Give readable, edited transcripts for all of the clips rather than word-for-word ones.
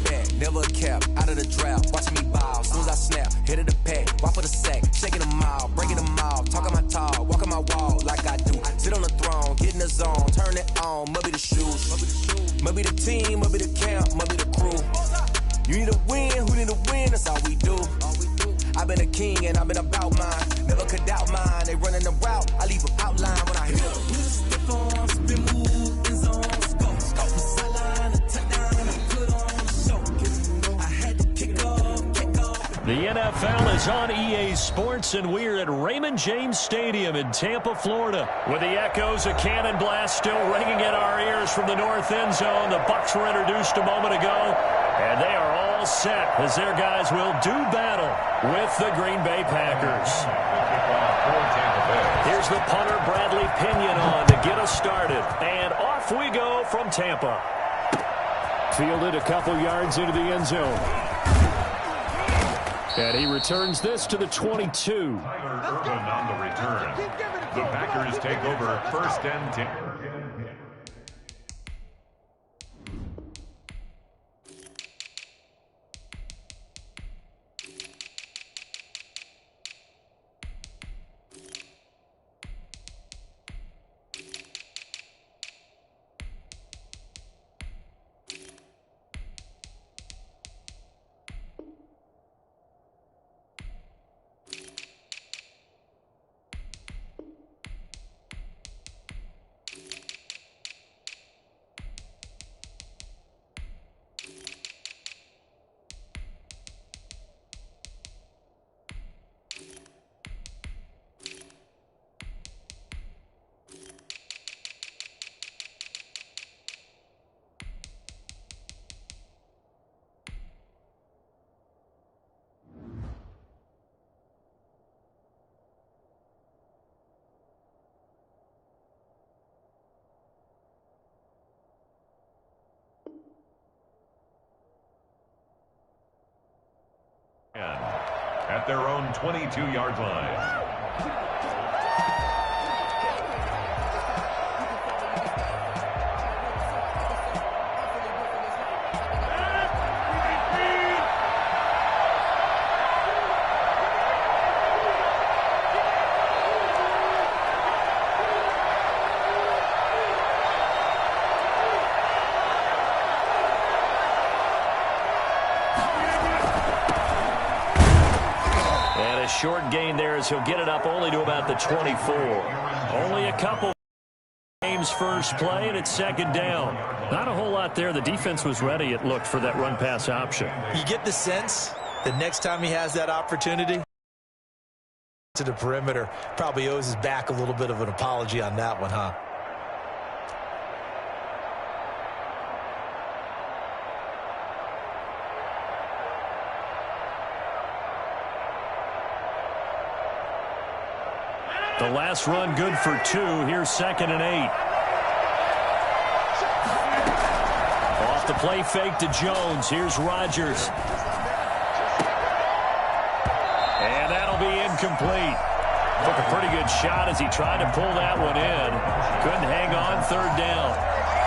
back, never a cap, out of the draft. Watch me ball, soon as I snap, hit of the pack, walk for the sack, shaking them all, breaking them all, talking my talk, walking my wall like I do. Sit on the throne, get in the zone, turn it on, must be the shoes, must be the team, must be the camp, must be the crew. You need a win, who need a win, that's all we do. I've been a king and I've been about mine, never could doubt mine. They running the route, I leave them outline when I hit them. Step on, spin move, in zone, scope, sideline, a touchdown, and put on a show. I had to kick off. The NFL is on EA Sports, and we're at Raymond James Stadium in Tampa, Florida, with the echoes of Cannon Blast still ringing in our ears from the north end zone. The Bucs were introduced a moment ago, and they are all set as their guys will do battle with the Green Bay Packers. Here's the punter, Bradley Pinion, on to get us started. And off we go from Tampa. Fielded a couple yards into the end zone. And he returns this to the 22. Tyler Irvin on the return. The Packers take over 1st and 10. At their own 22-yard line. Short gain there as he'll get it up only to about the 24. Only a couple games first play, and it's 2nd down. Not a whole lot there. The defense was ready, it looked, for that run-pass option. You get the sense that next time he has that opportunity to the perimeter, probably owes his back a little bit of an apology on that one, huh? The last run good for 2. Here's 2nd and 8. Off the play fake to Jones. Here's Rodgers. And that'll be incomplete. Took a pretty good shot as he tried to pull that one in. Couldn't hang on 3rd down.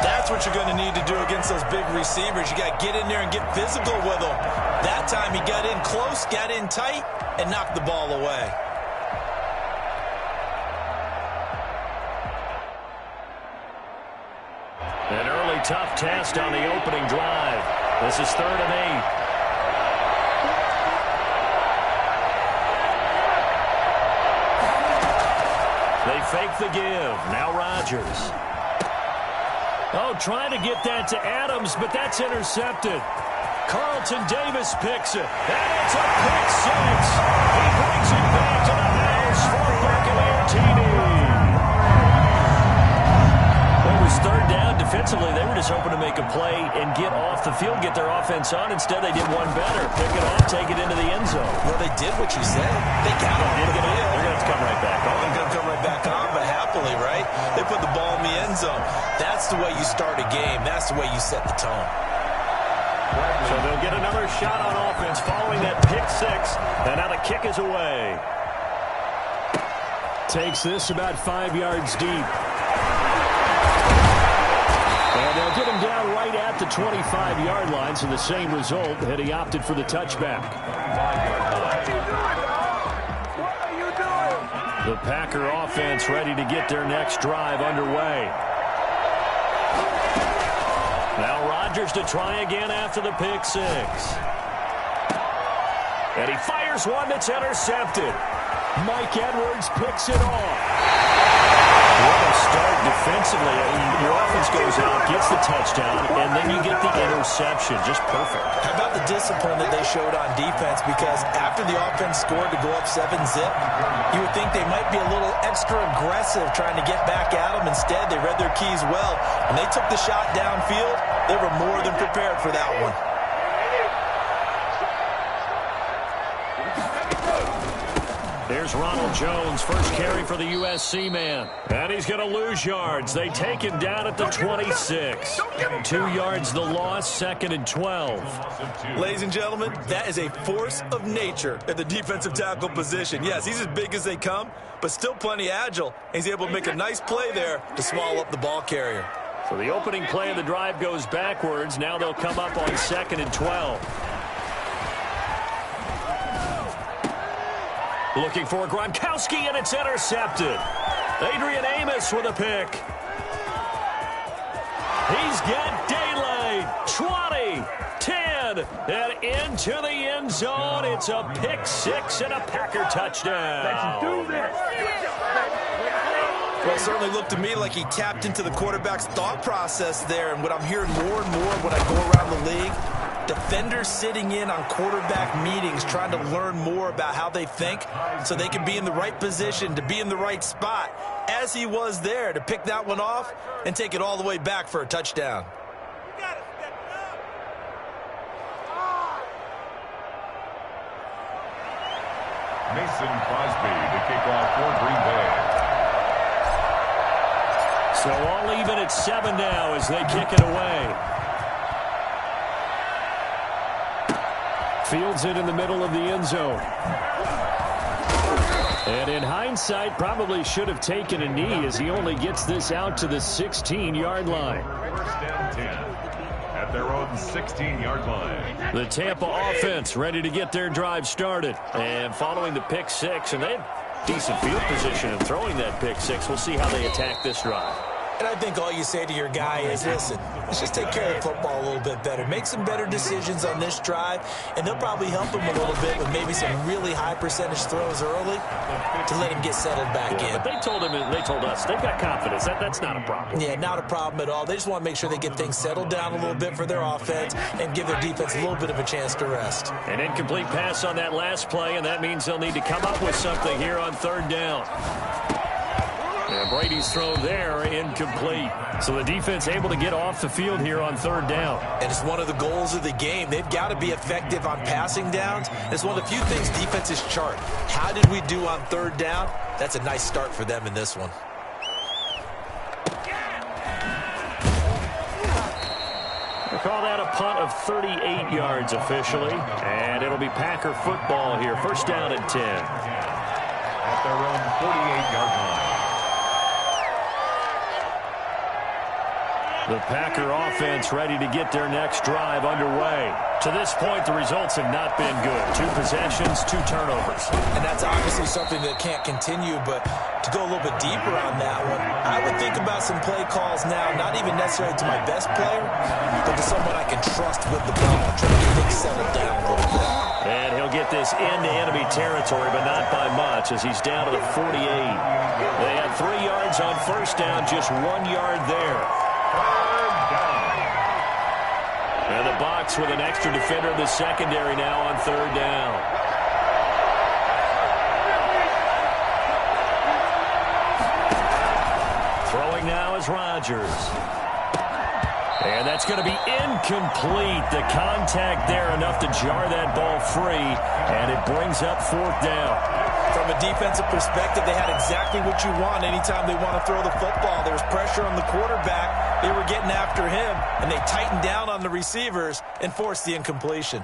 That's what you're going to need to do against those big receivers. You got to get in there and get physical with them. That time he got in close, got in tight, and knocked the ball away. An early tough test on the opening drive. This is 3rd and 8. They fake the give. Now Rodgers. Oh, trying to get that to Adams, but that's intercepted. Carlton Davis picks it. And it's a pick 6. He brings it back to the house for Buccaneer TD. Well, it was 3rd down. Defensively, they were just hoping to make a play and get off the field, get their offense on. Instead, they did one better. Pick it off, take it into the end zone. Well, they did what you said. They got it. They're going to have to come right back on. They're going to come right back on, but happily, right? They put the ball in the end zone. That's the way you start a game. That's the way you set the tone. So they'll get another shot on offense following that pick 6. And now the kick is away. Takes this about 5 yards deep. And they'll get him down right at the 25-yard line, so the same result had he opted for the touchback. The Packer offense ready to get their next drive underway. Now Rodgers to try again after the pick six. And he fires one that's intercepted. Mike Edwards picks it off. What a start defensively. Your offense goes out, gets the touchdown, and then you get the interception. Just perfect. How about the discipline that they showed on defense? Because after the offense scored to go up 7-zip, you would think they might be a little extra aggressive trying to get back at them. Instead, they read their keys well. When they took the shot downfield, they were more than prepared for that one. There's Ronald Jones, first carry for the USC man. And he's going to lose yards. They take him down at the 26. 2 yards the loss, 2nd and 12. Ladies and gentlemen, that is a force of nature at the defensive tackle position. Yes, he's as big as they come, but still plenty agile. He's able to make a nice play there to swallow up the ball carrier. So the opening play of the drive goes backwards. Now they'll come up on 2nd and 12. Looking for Gronkowski, and it's intercepted. Adrian Amos with a pick. He's got daylight. 20, 10, and into the end zone. It's a pick six and a Packer touchdown. Let's do this. Well, it certainly looked to me like he tapped into the quarterback's thought process there. And what I'm hearing more and more when I go around the league, defenders sitting in on quarterback meetings trying to learn more about how they think so they can be in the right position to be in the right spot, as he was there to pick that one off and take it all the way back for a touchdown. Mason Crosby to kick off for Green Bay. So all even at 7 now as they kick it away. Fields it in the middle of the end zone. And in hindsight, probably should have taken a knee as he only gets this out to the 16-yard line. First and 10 at their own 16-yard line. The Tampa offense ready to get their drive started. And following the pick six, and they have decent field position in throwing that pick six. We'll see how they attack this drive. And I think all you say to your guy is, listen, let's just take care of the football a little bit better. Make some better decisions on this drive, and they'll probably help him a little bit with maybe some really high percentage throws early to let him get settled back in. But they told him, and they told us, they've got confidence. That's not a problem. Yeah, not a problem at all. They just want to make sure they get things settled down a little bit for their offense and give their defense a little bit of a chance to rest. An incomplete pass on that last play, and that means they'll need to come up with something here on 3rd down. And Brady's throw there, incomplete. So the defense able to get off the field here on 3rd down. And it's one of the goals of the game. They've got to be effective on passing downs. It's one of the few things defenses chart. How did we do on 3rd down? That's a nice start for them in this one. We'll call that a punt of 38 yards officially. And it'll be Packer football here. 1st down and 10. At their own 48-yard line. The Packer offense ready to get their next drive underway. To this point, the results have not been good. 2 possessions, 2 turnovers. And that's obviously something that can't continue, but to go a little bit deeper on that one, I would think about some play calls now, not even necessarily to my best player, but to someone I can trust with the ball, trying to get things settled down a little bit. And he'll get this into enemy territory, but not by much as he's down to the 48. They have 3 yards on 1st down, just 1 yard there. And the box with an extra defender in the secondary now on 3rd down. Throwing now is Rodgers. And that's going to be incomplete. The contact there enough to jar that ball free, and it brings up 4th down. From a defensive perspective, they had exactly what you want anytime they want to throw the football. There was pressure on the quarterback. They were getting after him, and they tightened down on the receivers and forced the incompletion.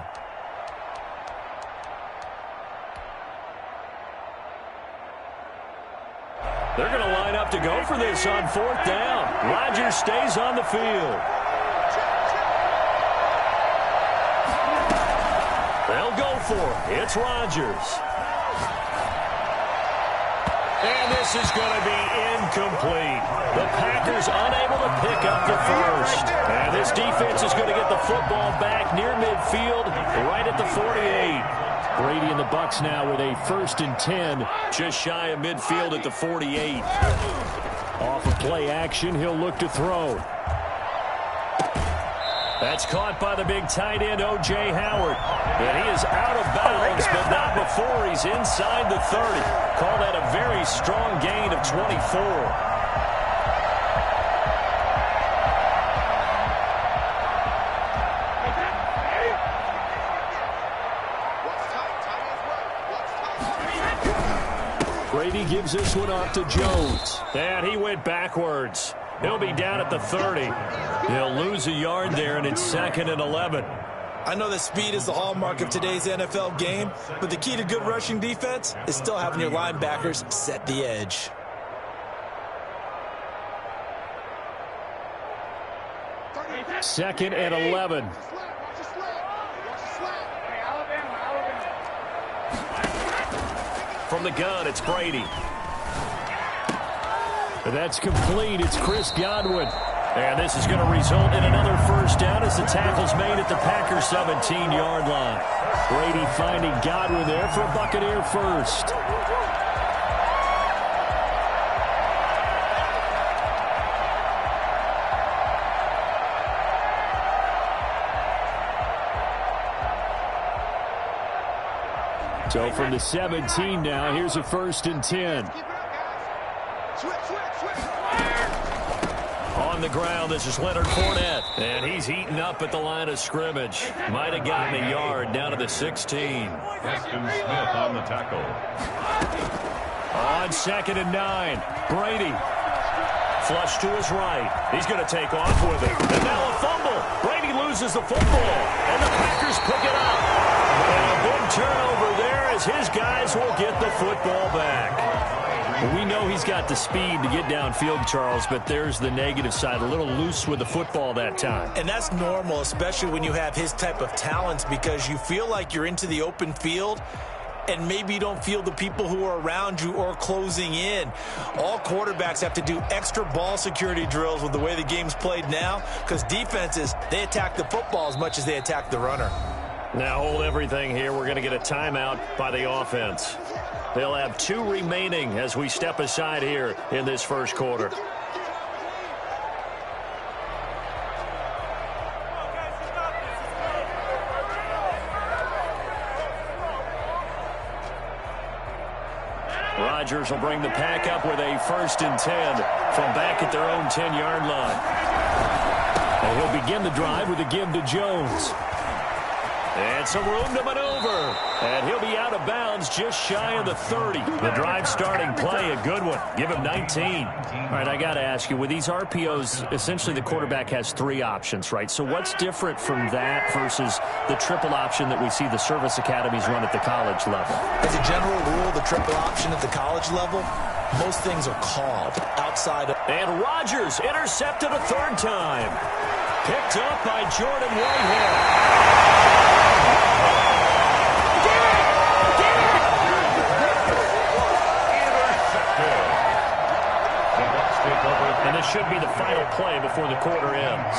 They're going to line up to go for this on 4th down. Rodgers stays on the field. for him. It's Rodgers. And this is going to be incomplete. The Packers unable to pick up the first. And this defense is going to get the football back near midfield, right at the 48. Brady and the Bucs now with a 1st and 10, just shy of midfield at the 48. Off of play action, he'll look to throw. That's caught by the big tight end, O.J. Howard. And he is out of bounds, but not before he's inside the 30. Call that a very strong gain of 24. Brady gives this one off to Jones. And he went backwards. He'll be down at the 30. He'll lose a yard there, and it's 2nd and 11. I know that speed is the hallmark of today's NFL game, but the key to good rushing defense is still having your linebackers set the edge. Second and 11. From the gun, it's Brady. That's complete. It's Chris Godwin. And this is going to result in another first down as the tackle's made at the Packers 17-yard line. Brady finding Godwin there for a Buccaneer first. So from the 17 now, here's a 1st and 10. On the ground, this is Leonard Fournette. And he's eaten up at the line of scrimmage. Might have gotten a yard down to the 16. Preston Smith on the tackle. On 2nd and 9, Brady. Flush to his right. He's going to take off with it. And now a fumble. Brady loses the football. And the Packers pick it up. And a big turnover there as his guys will get the football back. We know he's got the speed to get downfield, Charles, but there's the negative side. A little loose with the football that time. And that's normal, especially when you have his type of talents, because you feel like you're into the open field and maybe you don't feel the people who are around you or closing in. All quarterbacks have to do extra ball security drills with the way the game's played now, because defenses, they attack the football as much as they attack the runner. Now hold everything here. We're going to get a timeout by the offense. They'll have 2 remaining as we step aside here in this first quarter. Rodgers will bring the pack up with a 1st and 10 from back at their own 10-yard line. And he'll begin the drive with a give to Jones. And some room to maneuver. And he'll be out of bounds just shy of the 30. The drive starting play, a good one. Give him 19. All right, I got to ask you, with these RPOs, essentially the quarterback has 3 options, right? So what's different from that versus the triple option that we see the service academies run at the college level? As a general rule, the triple option at the college level, most things are called outside of... And Rodgers intercepted a 3rd time. Picked up by Jordan Whitehead. And this should be the final play before the quarter ends.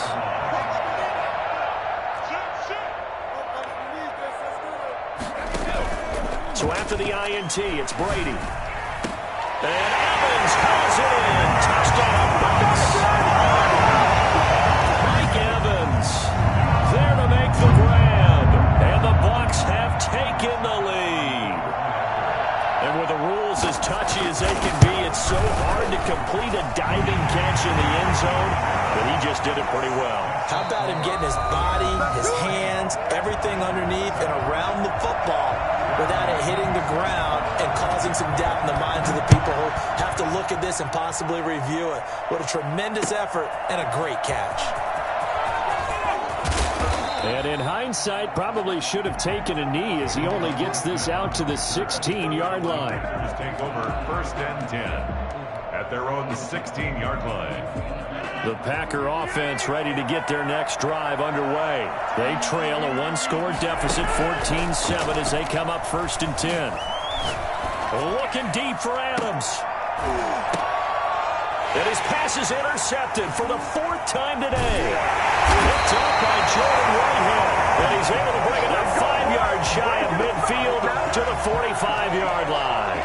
So after the INT, it's Brady. And Evans calls it in. Touchdown, Bucs. Mike Evans there to make the grab. And the Bucs have taken the lead. And with the rules as touchy as they can be, it's so hard to complete a diving catch in the end zone, but he just did it pretty well. How about him getting his body, his hands, everything underneath and around the football without it hitting the ground and causing some doubt in the minds of the people who have to look at this and possibly review it. What a tremendous effort and a great catch. And in hindsight, probably should have taken a knee as he only gets this out to the 16-yard line. Take over 1st and 10 at their own 16-yard line. The Packer offense ready to get their next drive underway. They trail a one-score deficit, 14-7, as they come up 1st and 10. Looking deep for Adams. And his pass is intercepted for the 4th time today. Picked up by Jordan Whitehead. And he's able to bring it up 5 yards shy of midfield to the 45-yard line.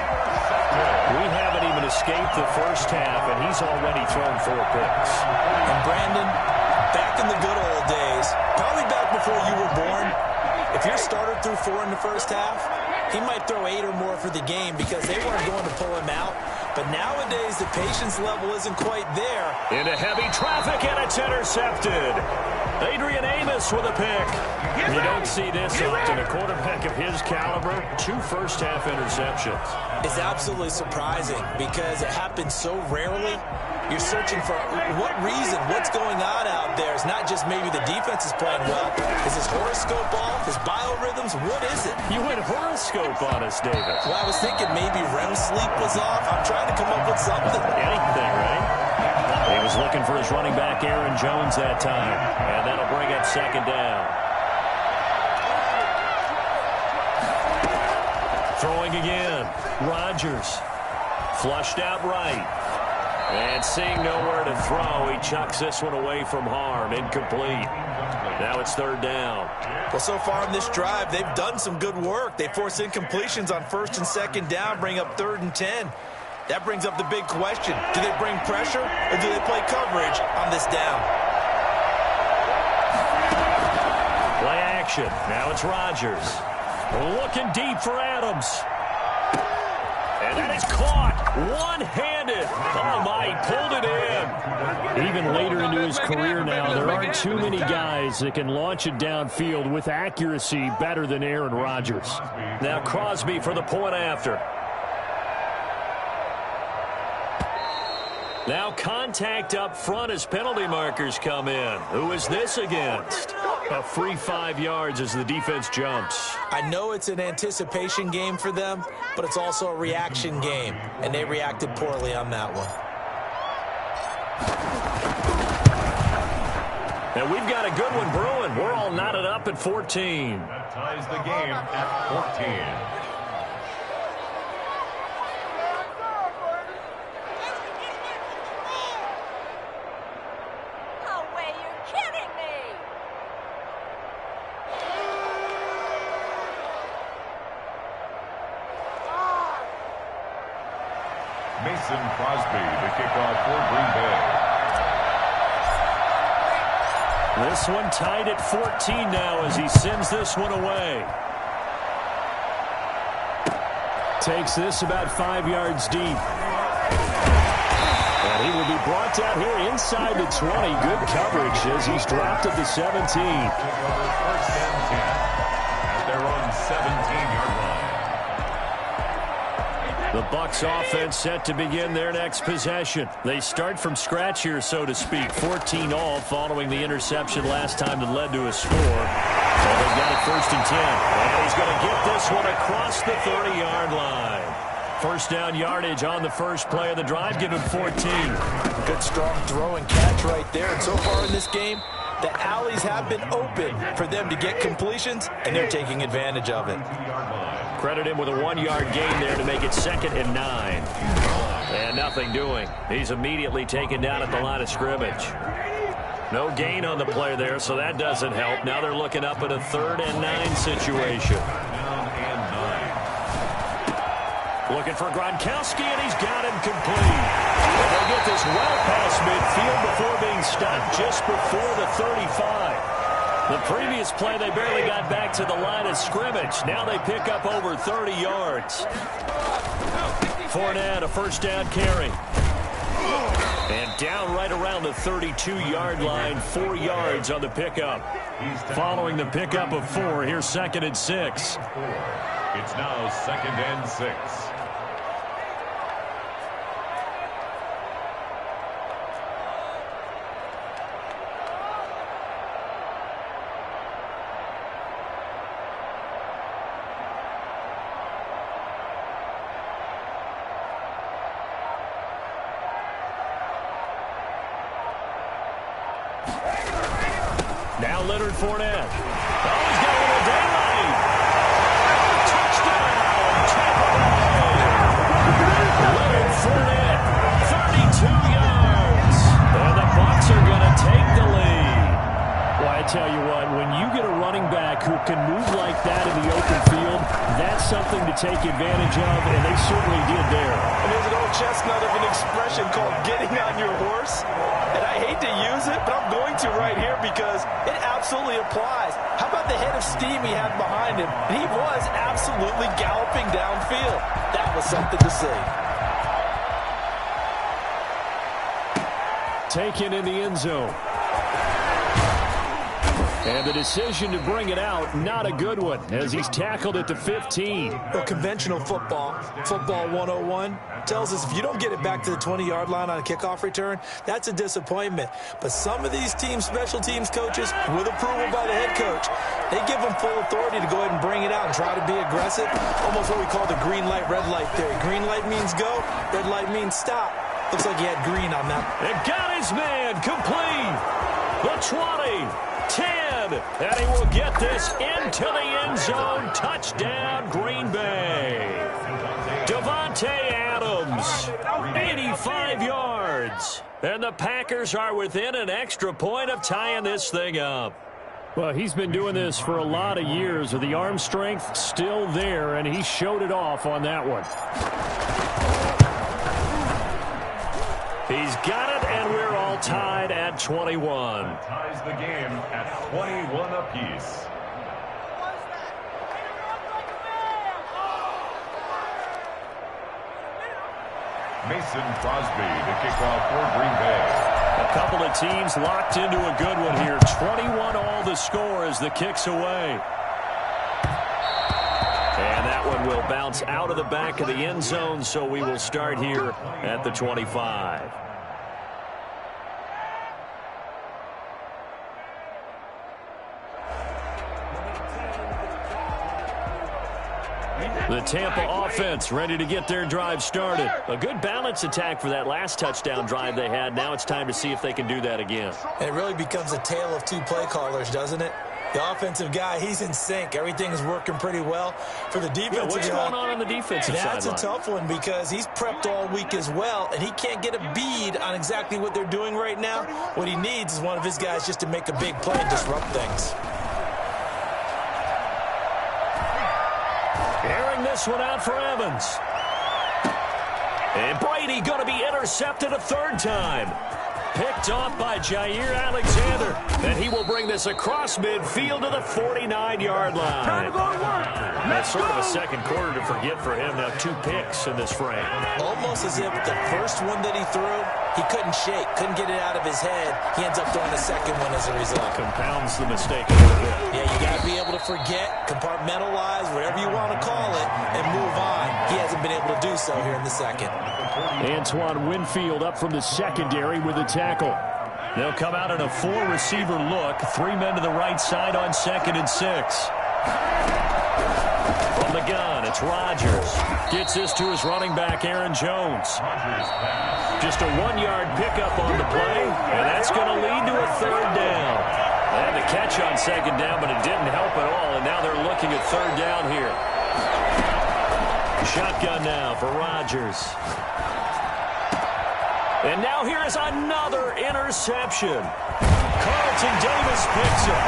We haven't even escaped the first half, and he's already thrown 4 picks. And Brandon, back in the good old days, probably back before you were born, if your starter threw 4 in the first half, he might throw 8 or more for the game because they weren't going to pull him out. But nowadays, the patience level isn't quite there. Into heavy traffic, and it's intercepted. Adrian Amos with a pick. You don't see this often. A quarterback of his caliber, 2 first-half interceptions. It's absolutely surprising because it happens so rarely. You're searching for what reason, what's going on out there. It's not just maybe the defense is playing well. Is his horoscope off? His biorhythms? What is it? You went horoscope on us, David. Well, I was thinking maybe REM sleep was off. I'm trying to come up with something. Anything, right? He was looking for his running back, Aaron Jones, that time. And that'll bring up 2nd down. Throwing again. Rodgers. Flushed out right. And seeing nowhere to throw, he chucks this one away from harm. Incomplete. Now it's 3rd down. Well, so far in this drive, they've done some good work. They force incompletions on 1st and 2nd down, bring up 3rd and 10. That brings up the big question. Do they bring pressure or do they play coverage on this down? Play action. Now it's Rodgers. Looking deep for Adams. And that is caught. One-handed. Oh, my, he pulled it in. Even later into his career now, there aren't too many guys that can launch it downfield with accuracy better than Aaron Rodgers. Now Crosby for the point after. Now contact up front as penalty markers come in. Who is this against? A free 5 yards as the defense jumps. I know it's an anticipation game for them, but it's also a reaction game, and they reacted poorly on that one. And we've got a good one brewing. We're all knotted up at 14. That ties the game at 14. Mason Crosby, the kickoff for Green Bay. This one tied at 14 now as he sends this one away. Takes this about 5 yards deep. And he will be brought down here inside the 20. Good coverage as he's dropped at the 17. Take over 1st and 10 at their own 17-yard line. The Bucs offense set to begin their next possession. They start from scratch here, so to speak. 14 all following the interception last time that led to a score. And they've got it 1st and 10. And he's going to get this one across the 30-yard line. 1st down yardage on the first play of the drive, given 14. Good strong throw and catch right there. And so far in this game, the alleys have been open for them to get completions, and they're taking advantage of it. Credit him with a 1-yard gain there to make it 2nd and 9. And nothing doing. He's immediately taken down at the line of scrimmage. No gain on the play there, so that doesn't help. Now they're looking up at a 3rd and 9 situation. Looking for Gronkowski, and he's got him complete. And they'll get this well past midfield before being stopped just before the 35. The previous play, they barely got back to the line of scrimmage. Now they pick up over 30 yards. Fournette, a 1st down carry. And down right around the 32-yard line, 4 yards on the pickup. Following the pickup of 4, here's 2nd and 6. It's now 2nd and 6. Now Leonard Fournette. Oh, he's got a little daylight. Touchdown, Tampa Bay. Leonard Fournette, 32 yards. And the Bucs are going to take the lead. Well, I tell you what, when you get a running back who can move like that in the open field, that's something to take advantage of, and they certainly did there. And there's an old chestnut of an expression called getting on your horse. And I hate to use it, but I'm going to right here because it absolutely applies. How about the head of steam he had behind him? He was absolutely galloping downfield. That was something to see. Taken in the end zone. And the decision to bring it out, not a good one, as he's tackled at the 15. Well, conventional football 101, tells us if you don't get it back to the 20-yard line on a kickoff return, that's a disappointment. But some of these special teams coaches, with approval by the head coach, they give them full authority to go ahead and bring it out and try to be aggressive. Almost what we call the green light, red light theory. Green light means go, red light means stop. Looks like he had green on that. And got his man complete. The 20, 10, and he will get this into the end zone. Touchdown, Green Bay. Davante Adams, 85 yards. And the Packers are within an extra point of tying this thing up. Well, he's been doing this for a lot of years with the arm strength still there, and he showed it off on that one. He's got it, and we're all tied at 21. Ties the game at 21 apiece. Mason Crosby to kick off for Green Bay. A couple of teams locked into a good one here. 21 all the score as the kick's away. And that one will bounce out of the back of the end zone, so we will start here at the 25. The Tampa offense ready to get their drive started. A good balance attack for that last touchdown drive they had. Now it's time to see if they can do that again. And it really becomes a tale of two play callers, doesn't it? The offensive guy, he's in sync. Everything's working pretty well. For the defensive what's going on the defensive side? That's a tough one because he's prepped all week as well, and he can't get a bead on exactly what they're doing right now. What he needs is one of his guys just to make a big play and disrupt things. Airing this one out for Evans. And Brady going to be intercepted a third time. Picked off by Jair Alexander. And he will bring this across midfield to the 49-yard line. Time to go to work. That's sort of a second quarter to forget for him. Now 2 picks in this frame. Almost as if the first one that he threw, he couldn't shake, couldn't get it out of his head. He ends up throwing a second one as a result. Compounds the mistake a little bit. Yeah, you got to be able to forget, compartmentalize, whatever you want to call it, and move on. He hasn't been able to do so here in the second. Antoine Winfield up from the secondary with the tackle. They'll come out in a 4-receiver look. 3 men to the right side on 2nd and 6. From the gun, it's Rodgers. Gets this to his running back, Aaron Jones. Just a 1-yard pickup on the play, and that's going to lead to a third down. They had the catch on 2nd down, but it didn't help at all, and now they're looking at 3rd down here. Shotgun now for Rodgers. And now here is another interception. Carlton Davis picks it.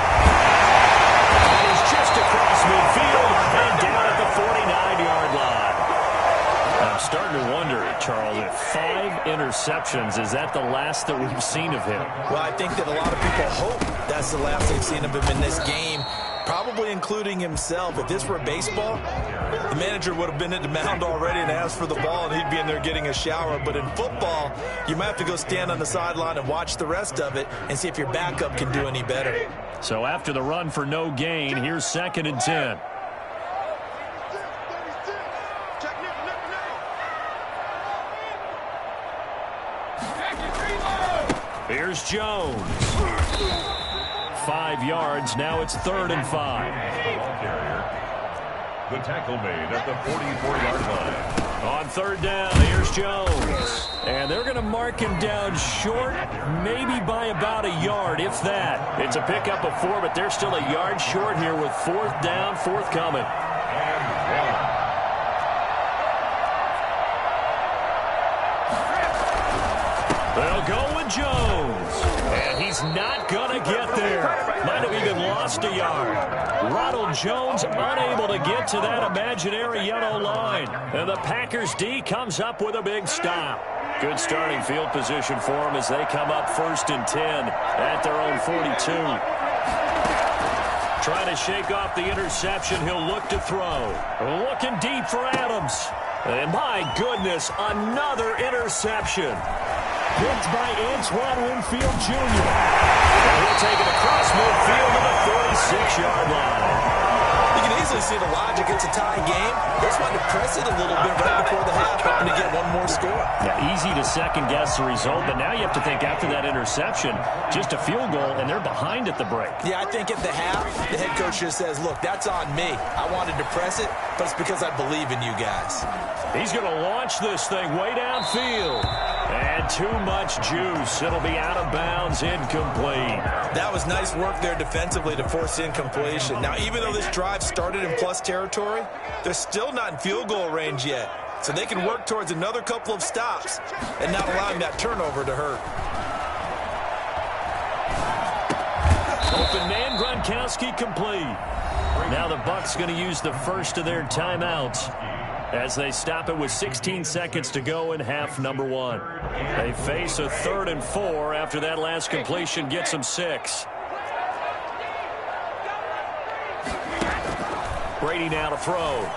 And he's just across midfield and down at the 49-yard line. I'm starting to wonder, Charles, if 5 interceptions, is that the last that we've seen of him? Well, I think that a lot of people hope that's the last they've seen of him in this game, probably including himself. If this were baseball, the manager would have been at the mound already and asked for the ball, and he'd be in there getting a shower. But in football, you might have to go stand on the sideline and watch the rest of it and see if your backup can do any better. So after the run for no gain, here's 2nd and 10. Here's Jones. 5 yards. Now it's 3rd and 5. The tackle made at the 44-yard line. On third down, here's Jones. And they're going to mark him down short, maybe by about a yard, if that. It's a pickup of 4, but they're still a yard short here with fourth down, forthcoming. They'll go with Jones. And he's not going to get there. Might have even lost a yard. Ronald Jones unable to get to that imaginary yellow line. And the Packers D comes up with a big stop. Good starting field position for them as they come up 1st and 10 at their own 42. Trying to shake off the interception. He'll look to throw. Looking deep for Adams. And my goodness, another interception. Picked by Antoine Winfield Jr. And he'll take it across midfield to the 46-yard line. You can easily see the logic. It's a tie game. They just wanted to press it a little bit right before the half, hoping to get one more score. Yeah, easy to second-guess the result, but now you have to think after that interception, just a field goal, and they're behind at the break. Yeah, I think at the half, the head coach just says, look, that's on me. I wanted to press it, but it's because I believe in you guys. He's going to launch this thing way downfield. And too much juice. It'll be out of bounds, incomplete. That was nice work there defensively to force incompletion. Now, even though this drive started in plus territory, they're still not in field goal range yet. So they can work towards another couple of stops and not allowing that turnover to hurt. Open man, Gronkowski complete. Now the Bucs going to use the first of their timeouts as they stop it with 16 seconds to go in half number 1. They face a 3rd and 4 after that last completion gets them 6. Brady now to throw.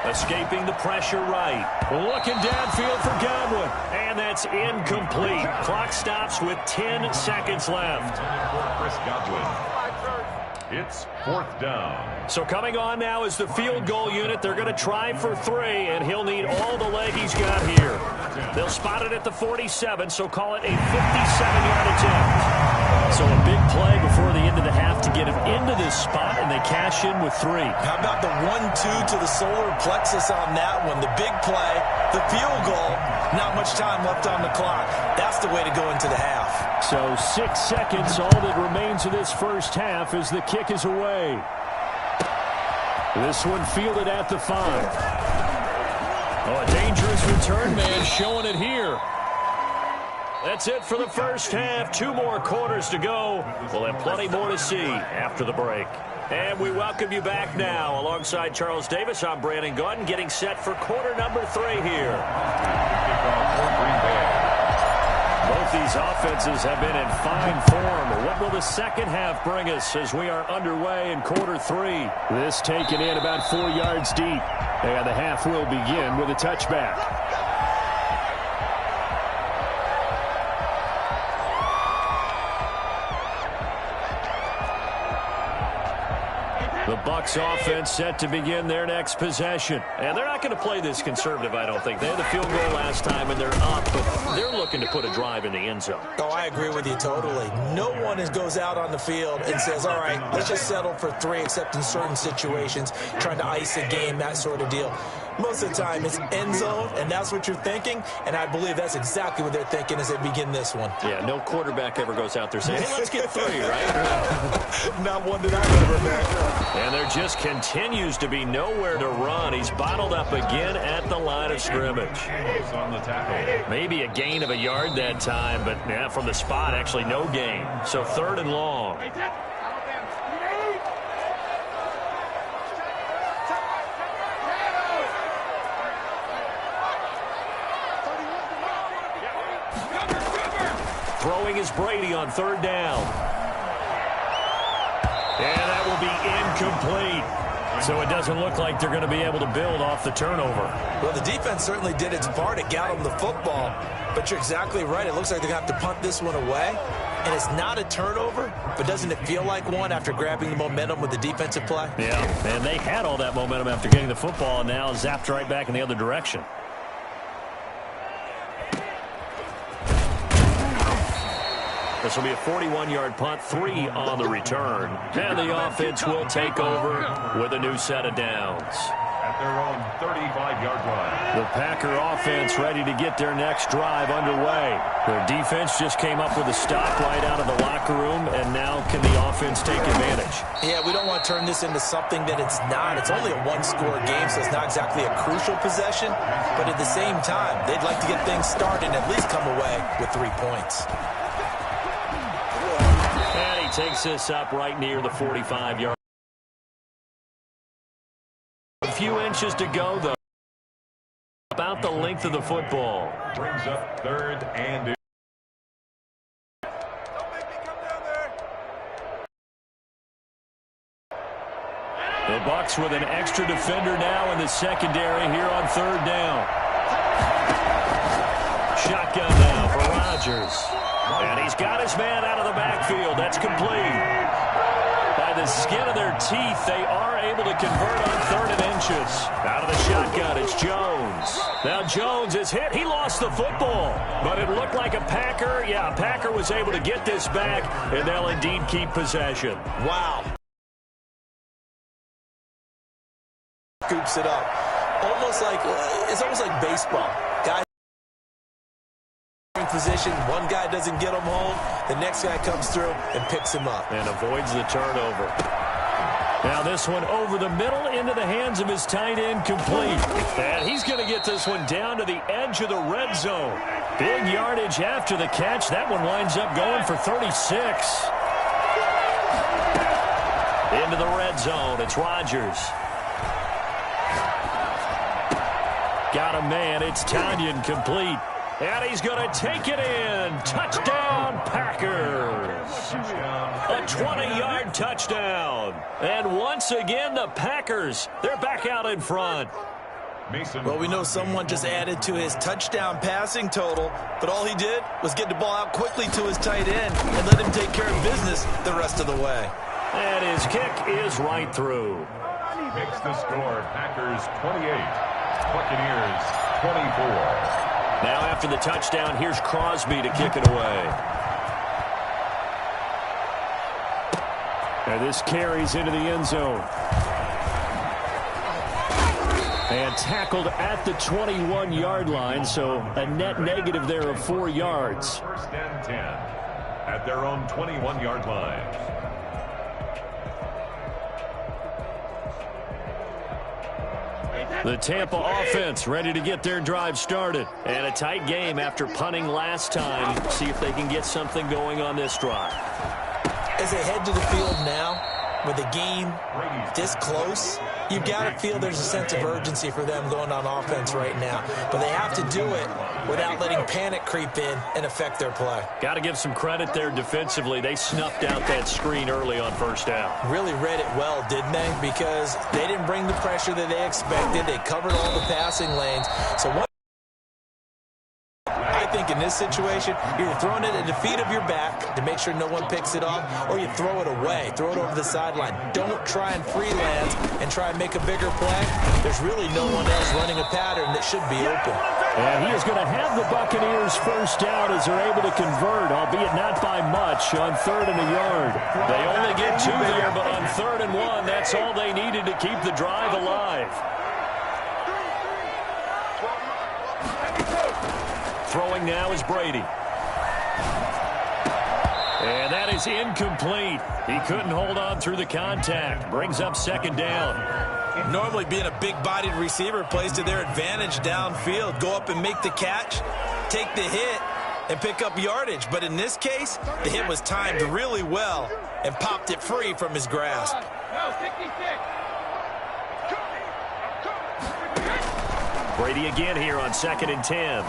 Escaping the pressure right. Looking downfield for Godwin. And that's incomplete. Clock stops with 10 seconds left. Chris Godwin. It's 4th down. So coming on now is the field goal unit. They're going to try for 3, and he'll need all the leg he's got here. They'll spot it at the 47, so call it a 57-yard attempt. So a big play before the end of the half to get him into this spot, and they cash in with 3. How about the 1-2 to the solar plexus on that one? The big play, the field goal, not much time left on the clock. That's the way to go into the half. So 6 seconds, all that remains of this first half as the kick is away. This one fielded at the 5. Oh, a dangerous return man showing it here. That's it for the first half. 2 more quarters to go. We'll have plenty more to see after the break. And we welcome you back now. Alongside Charles Davis, I'm Brandon Gaudin, getting set for quarter number 3 here. Both these offenses have been in fine form. What will the second half bring us as we are underway in quarter 3? This taken in about 4 yards deep. And the half will begin with a touchback. The Bucs offense set to begin their next possession. And they're not going to play this conservative, I don't think. They had the field goal last time, and they're up, but they're looking to put a drive in the end zone. Oh, I agree with you totally. No one goes out on the field and says, all right, let's just settle for 3, except in certain situations, trying to ice a game, that sort of deal. Most of the time, it's end zone, and that's what you're thinking, and I believe that's exactly what they're thinking as they begin this one. Yeah, no quarterback ever goes out there saying, hey, let's get 3, right? Not one that I've ever met. And there just continues to be nowhere to run. He's bottled up again at the line of scrimmage. On the tackle. Maybe a gain of a yard that time, but yeah, from the spot, actually no gain. So 3rd and long. Throwing is Brady on 3rd down. And that will be incomplete. So it doesn't look like they're going to be able to build off the turnover. Well, the defense certainly did its part. It got them the football. But you're exactly right. It looks like they're going to have to punt this one away. And it's not a turnover, but doesn't it feel like one after grabbing the momentum with the defensive play? Yeah, and they had all that momentum after getting the football and now zapped right back in the other direction. This will be a 41-yard punt, 3 on the return. And the offense will take over with a new set of downs. at their own 35-yard line. The Packer offense ready to get their next drive underway. Their defense just came up with a stop right out of the locker room, and now can the offense take advantage? Yeah, we don't want to turn this into something that it's not. It's only a one-score game, so it's not exactly a crucial possession. But at the same time, they'd like to get things started and at least come away with 3 points. And he takes this up right near the 45-yard. A few inches to go, though. About the length of the football. Brings up 3rd and... The Bucs with an extra defender now in the secondary here on 3rd down. Shotgun now for Rodgers. And he's got his man out of the backfield. That's complete. By the skin of their teeth, they are able to convert on 3rd and inches. Out of the shotgun, it's Jones. Now Jones is hit. He lost the football. But it looked like a Packer. Yeah, a Packer was able to get this back, and they'll indeed keep possession. Wow. Scoops it up. It's almost like baseball. Guys in position, one guy doesn't get him home, the next guy comes through and picks him up. And avoids the turnover. Now this one over the middle into the hands of his tight end, complete. And he's going to get this one down to the edge of the red zone. Big yardage after the catch. That one winds up going for 36. Into the red zone. It's Rodgers. Got a man. It's Tonyan, complete. And he's going to take it in. Touchdown, Packers. A 20-yard touchdown. And once again, the Packers, they're back out in front. Well, we know someone just added to his touchdown passing total, but all he did was get the ball out quickly to his tight end and let him take care of business the rest of the way. And his kick is right through. Makes the score Packers 28, Buccaneers 24. Now after the touchdown, here's Crosby to kick it away. And this carries into the end zone. And tackled at the 21-yard line, so a net negative there of 4 yards. 1st and 10 at their own 21-yard line. The Tampa offense ready to get their drive started. And a tight game after punting last time. See if they can get something going on this drive. As they head to the field now, with the game this close, you've got to feel there's a sense of urgency for them going on offense right now. But they have to do it without letting panic creep in and affect their play. Got to give some credit there defensively. They snuffed out that screen early on 1st down. Really read it well, didn't they? Because they didn't bring the pressure that they expected. They covered all the passing lanes. So what I think in this situation, you're throwing it at the feet of your back to make sure no one picks it up, or you throw it away, throw it over the sideline. Don't try and freelance and try and make a bigger play. There's really no one else running a pattern that should be open. And he is going to have the Buccaneers 1st down as they're able to convert, albeit not by much, on 3rd and a yard. They only get 2 there, but on 3rd and 1, that's all they needed to keep the drive alive. Throwing now is Brady. And that is incomplete. He couldn't hold on through the contact. Brings up 2nd down. Normally being a big-bodied receiver plays to their advantage downfield. Go up and make the catch, take the hit, and pick up yardage. But in this case, the hit was timed really well and popped it free from his grasp. Brady again here on 2nd and 10.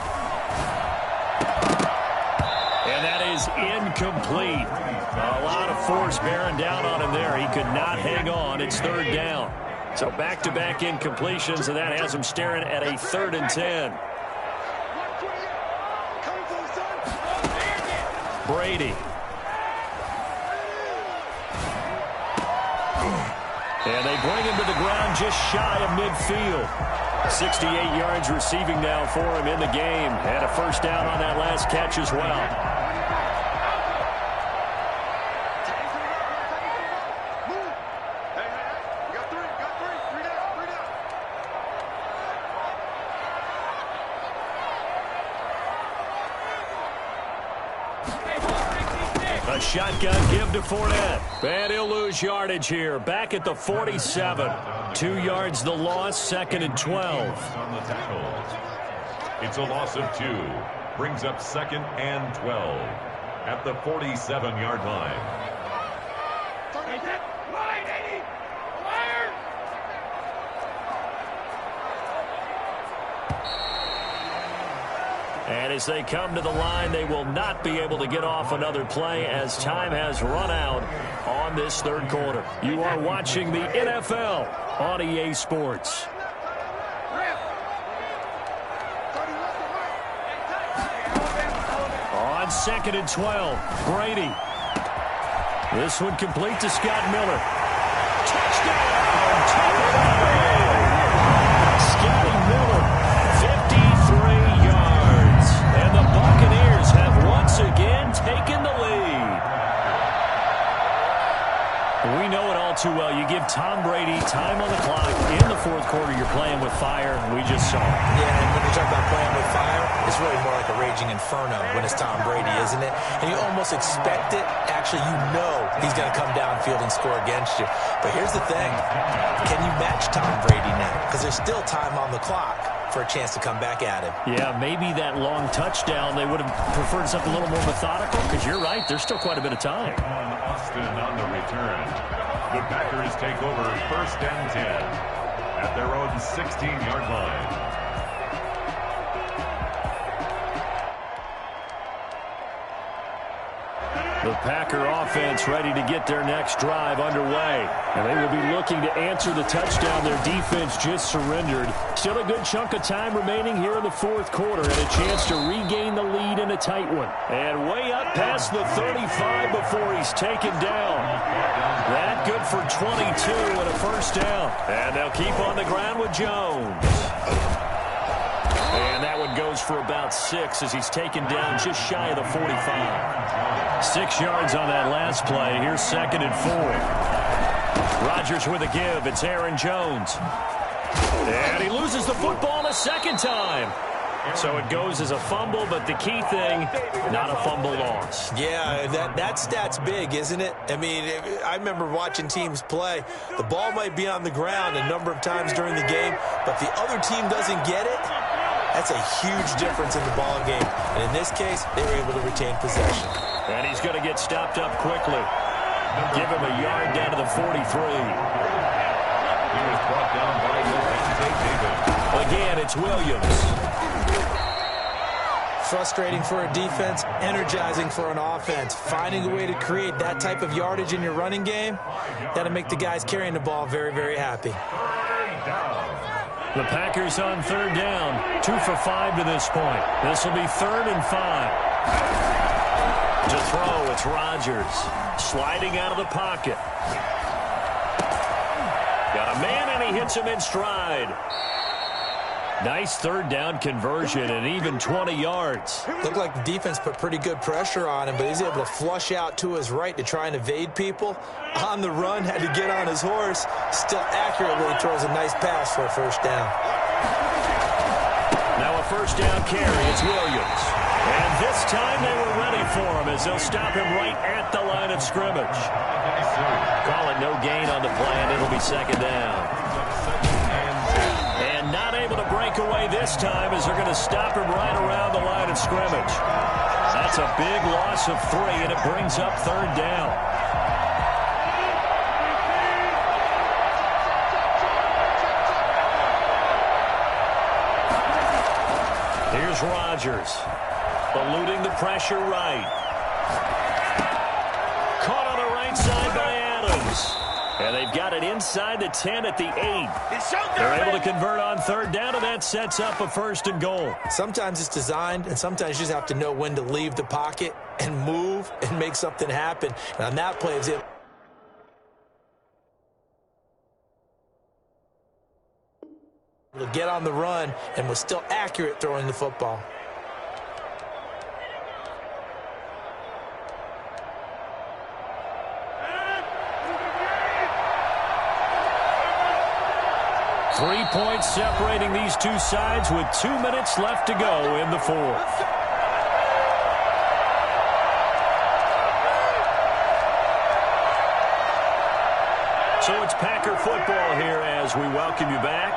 And that is incomplete. A lot of force bearing down on him there. He could not hang on. It's 3rd down. So back-to-back incompletions, and that has him staring at a 3rd and 10. Brady. And they bring him to the ground just shy of midfield. 68 yards receiving now for him in the game. And a 1st down on that last catch as well. shotgun give to Fournette. And he'll lose yardage here. Back at the 47. 2 yards the loss, 2nd and 12. On the tackles. It's a loss of 2. Brings up 2nd and 12 at the 47-yard line. And as they come to the line, they will not be able to get off another play as time has run out on this third quarter. You are watching the NFL on EA Sports. On 2nd and 12, Brady. This one complete to Scott Miller. Touchdown! Scotty Miller, 53 yards. And the Buccaneers have once again taken the lead. We know it all too well. You give Tom Brady time on the clock in the fourth quarter, you're playing with fire. We just saw it. Yeah, and when you talk about playing with fire, it's really more like a raging inferno when it's Tom Brady, isn't it? And you almost expect it. Actually, you know he's going to come downfield and score against you. But here's the thing. Can you match Tom Brady now? Because there's still time on the clock for a chance to come back at him. Yeah, maybe that long touchdown, they would have preferred something a little more methodical, because you're right, there's still quite a bit of time. Austin on the return. The Packers take over 1st and 10 at their own 16-yard line. The Packer offense ready to get their next drive underway. And they will be looking to answer the touchdown their defense just surrendered. Still a good chunk of time remaining here in the fourth quarter and a chance to regain the lead in a tight one. And way up past the 35 before he's taken down. That good for 22 and a first down. And they'll keep on the ground with Jones. And that one goes for about 6 as he's taken down just shy of the 45. 6 yards on that last play. Here's 2nd and 4. Rodgers with a give. It's Aaron Jones. And he loses the football a second time. So it goes as a fumble, but the key thing, not a fumble loss. Yeah, that stat's big, isn't it? I mean, I remember watching teams play. The ball might be on the ground a number of times during the game, but the other team doesn't get it. That's a huge difference in the ball game. And in this case, they were able to retain possession. And he's going to get stopped up quickly. Give him a yard down to the 43. He was brought down by David. Again, it's Williams. Frustrating for a defense, energizing for an offense. Finding a way to create that type of yardage in your running game, that'll make the guys carrying the ball very, very happy. The Packers on 3rd down. 2 for 5 to this point. This will be 3rd and 5. To throw, it's Rodgers. Sliding out of the pocket. Got a man, and he hits him in stride. Nice 3rd down conversion and even 20 yards. Looked like the defense put pretty good pressure on him, but he's able to flush out to his right to try and evade people. On the run, had to get on his horse. Still accurately throws a nice pass for a first down. Now a first down carry. It's Williams. And this time they were ready for him as they'll stop him right at the line of scrimmage. Call it no gain on the play, and it'll be 2nd down. And not able to break away this time as they're going to stop him right around the line of scrimmage. That's a big loss of 3, and it brings up 3rd down. Here's Rodgers, eluding the pressure right. Caught on the right side by Adams. And they've got it inside the 10 at the 8. They're able to convert on 3rd down, and that sets up a 1st and goal. Sometimes it's designed, and sometimes you just have to know when to leave the pocket and move and make something happen. And on that play, it's able to get on the run and was still accurate throwing the football. Three points separating these two sides with 2 minutes left to go in the fourth. So it's Packer football here as we welcome you back.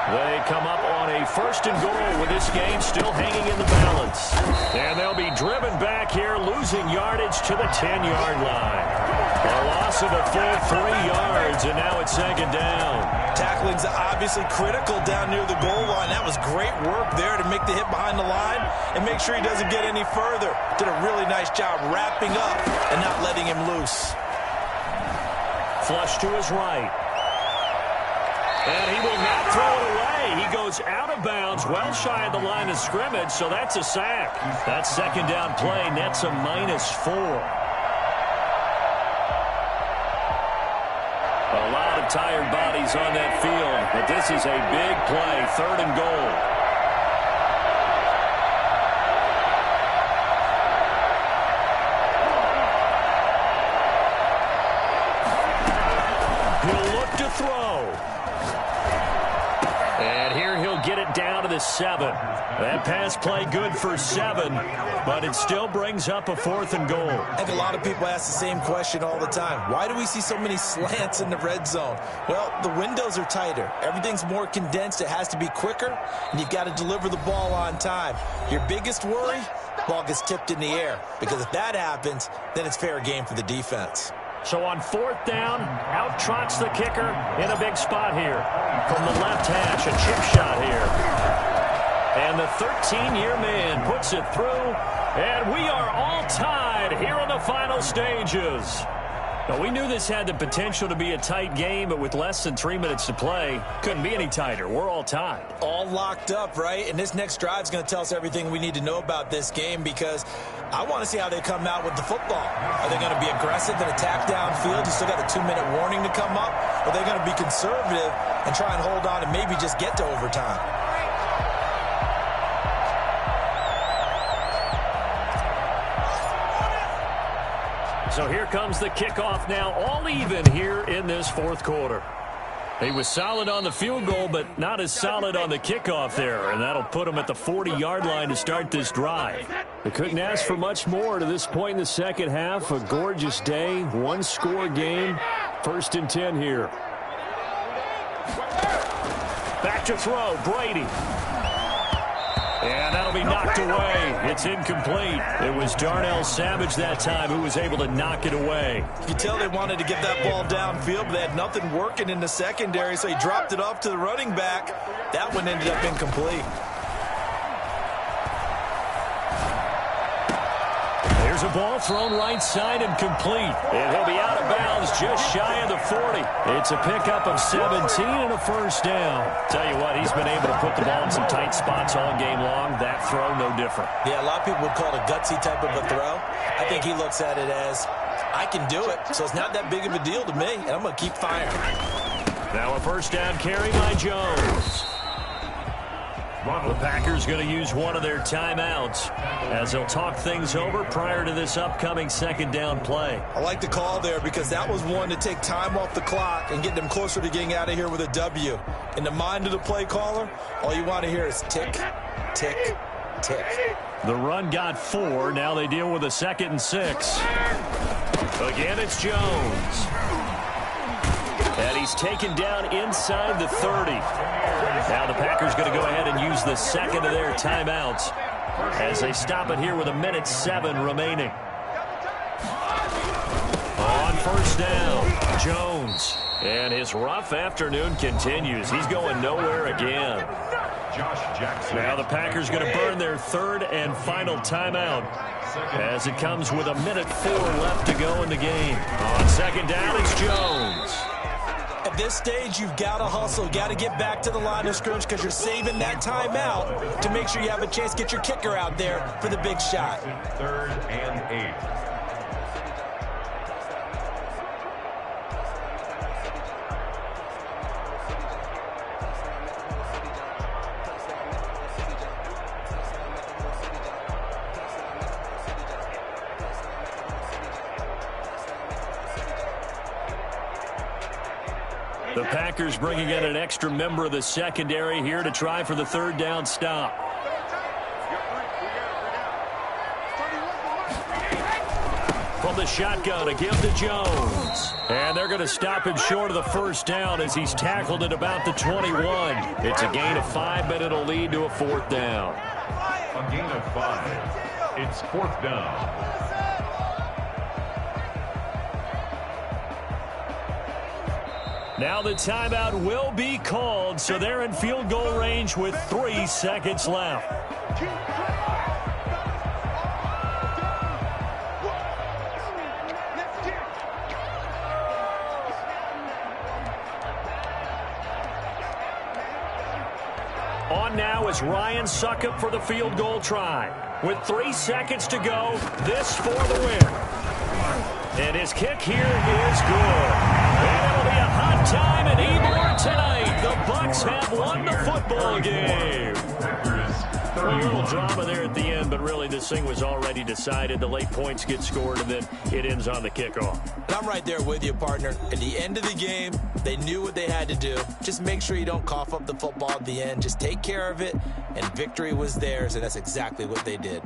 They come up on a 1st and goal with this game still hanging in the balance. And they'll be driven back here, losing yardage to the 10-yard line. A loss of a full 3 yards, and now it's 2nd down. Tackling's obviously critical down near the goal line. That was great work there to make the hit behind the line and make sure he doesn't get any further. Did a really nice job wrapping up and not letting him loose. Flush to his right. And he will not throw it away. He goes out of bounds, well shy of the line of scrimmage, so that's a sack. That 2nd down play nets a -4. A lot of tired bodies on that field, but this is a big play, 3rd and goal. He'll look to throw. And here he'll get it down to the 7. That pass play good for 7, but it still brings up a 4th and goal. I think a lot of people ask the same question all the time. Why do we see so many slants in the red zone? Well, the windows are tighter. Everything's more condensed. It has to be quicker, and you've got to deliver the ball on time. Your biggest worry, ball gets tipped in the air, because if that happens, then it's fair game for the defense. So on 4th down, out trots the kicker in a big spot here. From the left hash, a chip shot here. And the 13-year man puts it through, and we are all tied here in the final stages. Now, we knew this had the potential to be a tight game, but with less than 3 minutes to play, couldn't be any tighter. We're all tied. All locked up, right? And this next drive is going to tell us everything we need to know about this game, because I want to see how they come out with the football. Are they going to be aggressive and attack downfield? You still got a 2-minute warning to come up? Or are they going to be conservative and try and hold on and maybe just get to overtime? So here comes the kickoff now, all even here in this 4th quarter. He was solid on the field goal, but not as solid on the kickoff there, and that'll put him at the 40-yard line to start this drive. They couldn't ask for much more to this point in the second half. A gorgeous day, 1-score game, 1st and 10 here. Back to throw, Brady. And that'll be knocked away. It's incomplete. It was Darnell Savage that time who was able to knock it away. You can tell they wanted to get that ball downfield, but they had nothing working in the secondary, so he dropped it off to the running back. That one ended up incomplete. There's a ball thrown right side and complete. And he'll be out of bounds just shy of the 40. It's a pickup of 17 and a 1st down. Tell you what, he's been able to put the ball in some tight spots all game long. That throw, no different. Yeah, a lot of people would call it a gutsy type of a throw. I think he looks at it as, I can do it, so it's not that big of a deal to me, and I'm going to keep firing. Now a 1st down carry by Jones. The Packers going to use one of their timeouts as they'll talk things over prior to this upcoming 2nd down play. I like the call there because that was one to take time off the clock and get them closer to getting out of here with a W. In the mind of the play caller, all you want to hear is tick, tick, tick. The run got 4. Now they deal with a 2nd and 6. Again, it's Jones. And he's taken down inside the 30. Now the Packers going to go ahead and use the 2nd of their timeouts as they stop it here with 1:07 remaining. On 1st down, Jones. And his rough afternoon continues. He's going nowhere again. Josh Jackson. Now the Packers going to burn their 3rd and final timeout as it comes with 1:04 left to go in the game. On 2nd down, it's Jones. At this stage, you've got to hustle. Got to get back to the line of scrimmage because you're saving that timeout to make sure you have a chance to get your kicker out there for the big shot. 3rd and 8. The Packers bringing in an extra member of the secondary here to try for the 3rd down stop. From from the shotgun. A give to Jones. And they're going to stop him short of the first down as he's tackled at about the 21. It's a gain of 5, but it'll lead to a 4th down. A gain of 5. It's 4th down. Now the timeout will be called, so they're in field goal range with 3 seconds left. On now is Ryan Succop for the field goal try. With 3 seconds to go, this for the win. And his kick here is good. And it'll be a hot time in Ybor tonight. The Bucks have won the football game. A little drama there at the end, but really this thing was already decided. The late points get scored, and then it ends on the kickoff. And I'm right there with you, partner. At the end of the game, they knew what they had to do. Just make sure you don't cough up the football at the end. Just take care of it, and victory was theirs, and that's exactly what they did.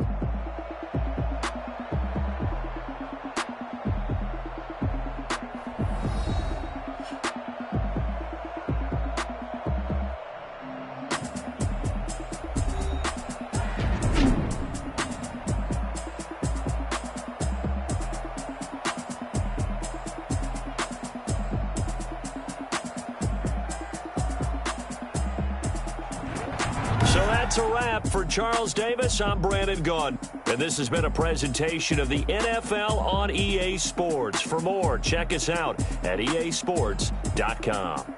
That's a wrap for Charles Davis. I'm Brandon Gaudin, and this has been a presentation of the NFL on EA Sports. For more, check us out at easports.com.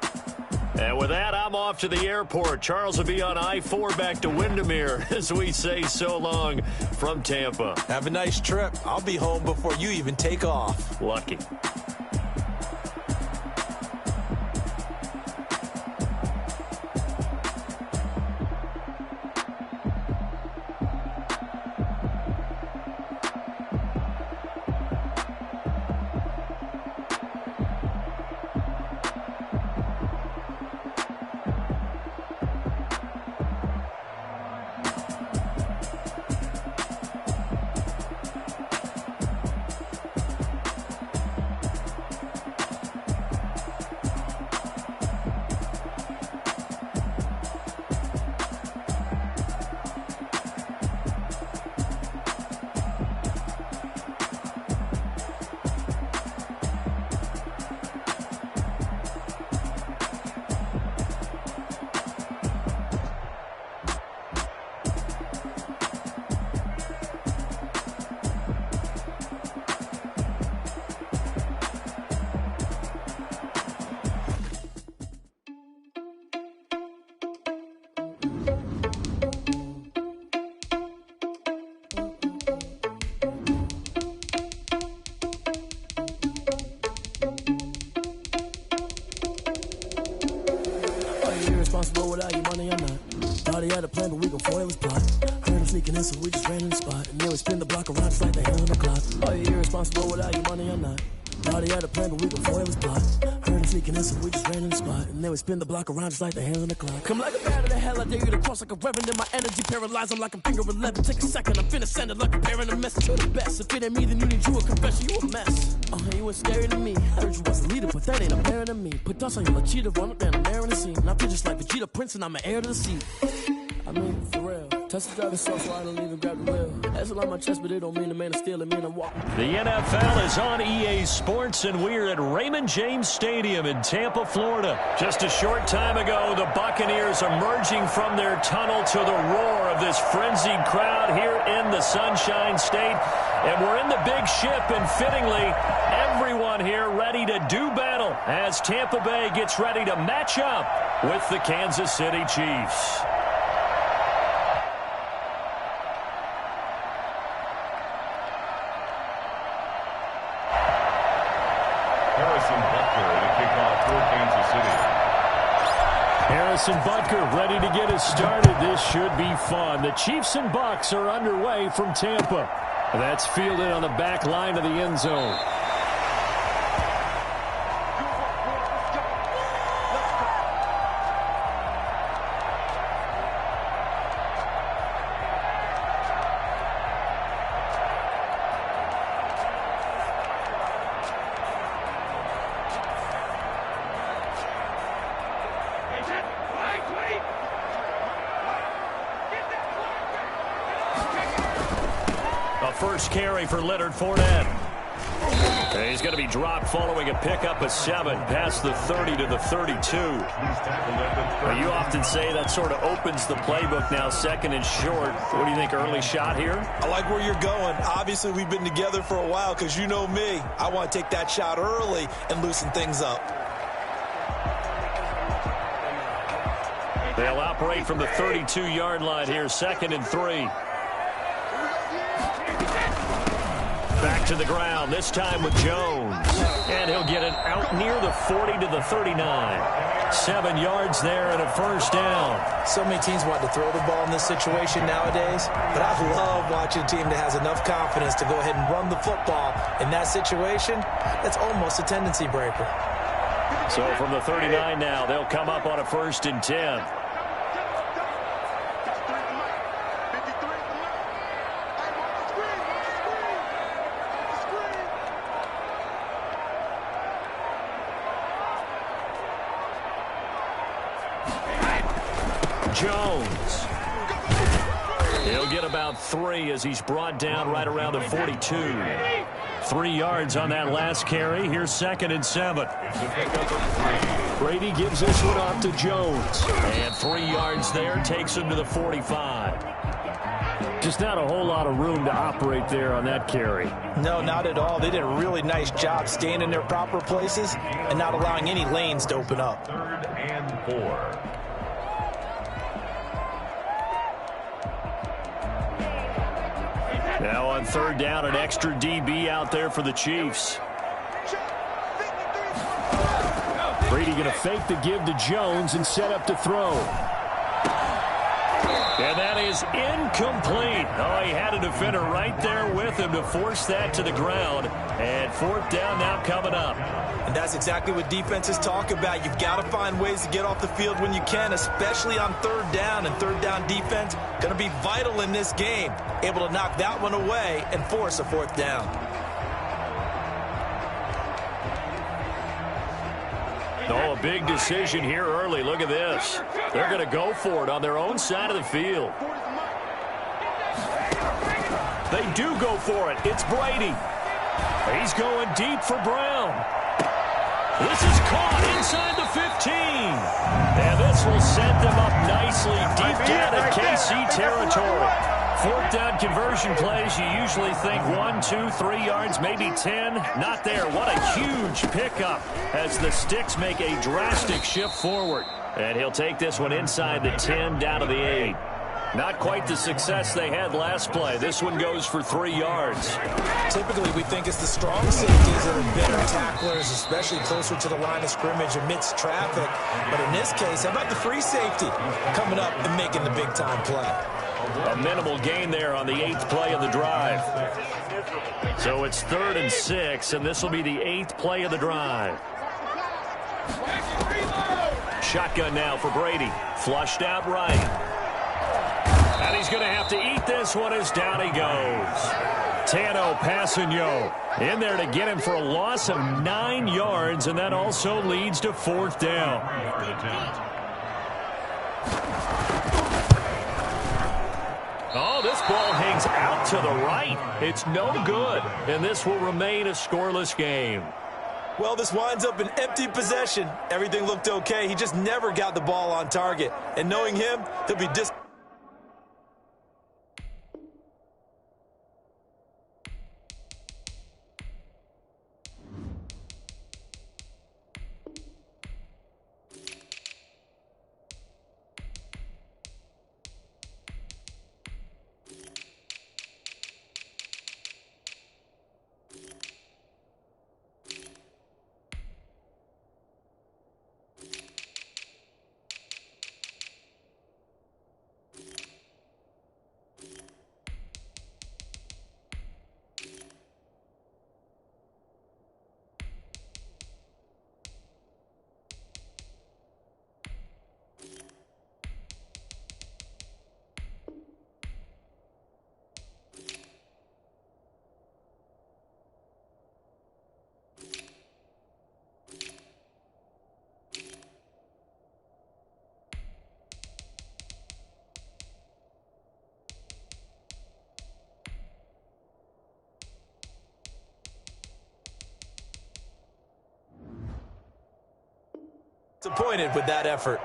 And with that, I'm off to the airport. Charles will be on I-4 back to Windermere as we say so long from Tampa. Have a nice trip. I'll be home before you even take off. Lucky. Without your money, I'm not. Thought he had a plan, but we gon' foil his plot. Heard him sneaking in, so we just ran in the spot. And then we spin the block around just like the hand on the clock. Are you irresponsible without your money, I'm not. Thought he had a plan, but we gon' foil his plot. Heard him sneaking in, so we just ran in the spot. And then we spin the block around just like the hands on the clock. Come like a bat of the hell, I dare you to cross like a reverend. In my energy paralyzed, I'm like I'm finger 11. Take a second, I'm finna send it like a bearing a message to the best. If it ain't me, then you need you a confession, you a mess. You was scary to me. Heard you was a leader, but that ain't apparent to me. Put dust on you, cheetah, run up down the air in the scene. And I feel just like Vegeta Prince, and I'm an heir to the seat. I mean, for real. Touch the driver's so I don't even grab the wheel. That's on my chest, but it don't mean the man is stealing me and I'm walking. The NFL is on EA Sports, and we're at Raymond James Stadium in Tampa, Florida. Just a short time ago, the Buccaneers emerging from their tunnel to the roar of this frenzied crowd here in the Sunshine State. And we're in the big ship, and fittingly, everyone here ready to do battle as Tampa Bay gets ready to match up with the Kansas City Chiefs. Harrison Butker ready to get us started. This should be fun. The Chiefs and Bucs are underway from Tampa. That's fielded on the back line of the end zone. first carry for Leonard Fournette. And he's going to be dropped following a pickup of 7 past the 30 to the 32. Well, you often say that sort of opens the playbook now, second and short. What do you think, early shot here? I like where you're going. Obviously, we've been together for a while because you know me. I want to take that shot early and loosen things up. They'll operate from the 32-yard line here, second and 3. Back to the ground, this time with Jones. And he'll get it out near the 40 to the 39. 7 yards there and a first down. So many teams want to throw the ball in this situation nowadays, but I love watching a team that has enough confidence to go ahead and run the football. In that situation, that's almost a tendency breaker. So from the 39 now, they'll come up on a first and 10. Jones. He'll get about 3 as he's brought down right around the 42. 3 yards on that last carry. Here's second and 7. Brady gives this one off to Jones. And 3 yards there takes him to the 45. Just not a whole lot of room to operate there on that carry. No, not at all. They did a really nice job staying in their proper places and not allowing any lanes to open up. 3rd and 4. Now on 3rd down, an extra DB out there for the Chiefs. Brady going to fake the give to Jones and set up to throw. And that is incomplete. Oh, he had a defender right there with him to force that to the ground. And 4th down now coming up. And that's exactly what defenses talk about. You've got to find ways to get off the field when you can, especially on 3rd down. And 3rd down defense going to be vital in this game. Able to knock that one away and force a 4th down. Oh, a big decision here early. Look at this. They're going to go for it on their own side of the field. They do go for it. It's Brady. He's going deep for Brown. This is caught inside the 15. And this will set them up nicely deep down in KC territory. 4th down conversion plays, you usually think 1, 2, 3 yards, maybe 10. Not there. What a huge pickup as the Sticks make a drastic shift forward. And he'll take this one inside the 10 down to the 8. Not quite the success they had last play. This one goes for 3 yards. Typically, we think it's the strong safeties that are better tacklers, especially closer to the line of scrimmage amidst traffic. But in this case, how about the free safety coming up and making the big-time play? A minimal gain there on the 8th play of the drive. So it's 3rd and 6, and this will be the 8th play of the drive. Shotgun now for Brady. Flushed out right. And he's going to have to eat this one as down he goes. Tano Passanio in there to get him for a loss of 9 yards, and that also leads to 4th down. Oh, this ball hangs out to the right. It's no good, and this will remain a scoreless game. Well, this winds up an empty possession. Everything looked okay. He just never got the ball on target. And knowing him, he'll be Disappointed with that effort.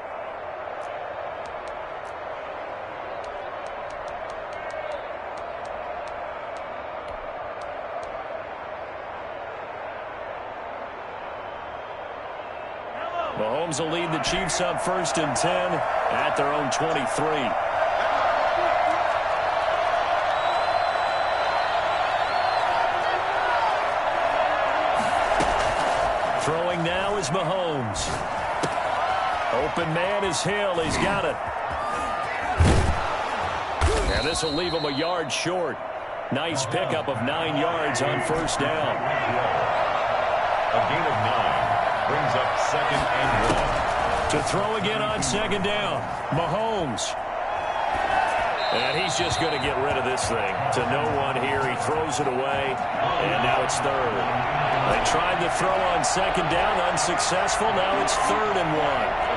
Mahomes will lead the Chiefs up 1st and 10 at their own 23. Throwing now is Mahomes. Open man is Hill. He's got it. And this will leave him a yard short. Nice pickup of 9 yards on 1st down. A gain of 9 brings up 2nd and 1. To throw again on 2nd down. Mahomes. And he's just going to get rid of this thing. To no one here. He throws it away. And now it's 3rd. They tried to throw on 2nd down. Unsuccessful. Now it's 3rd and 1.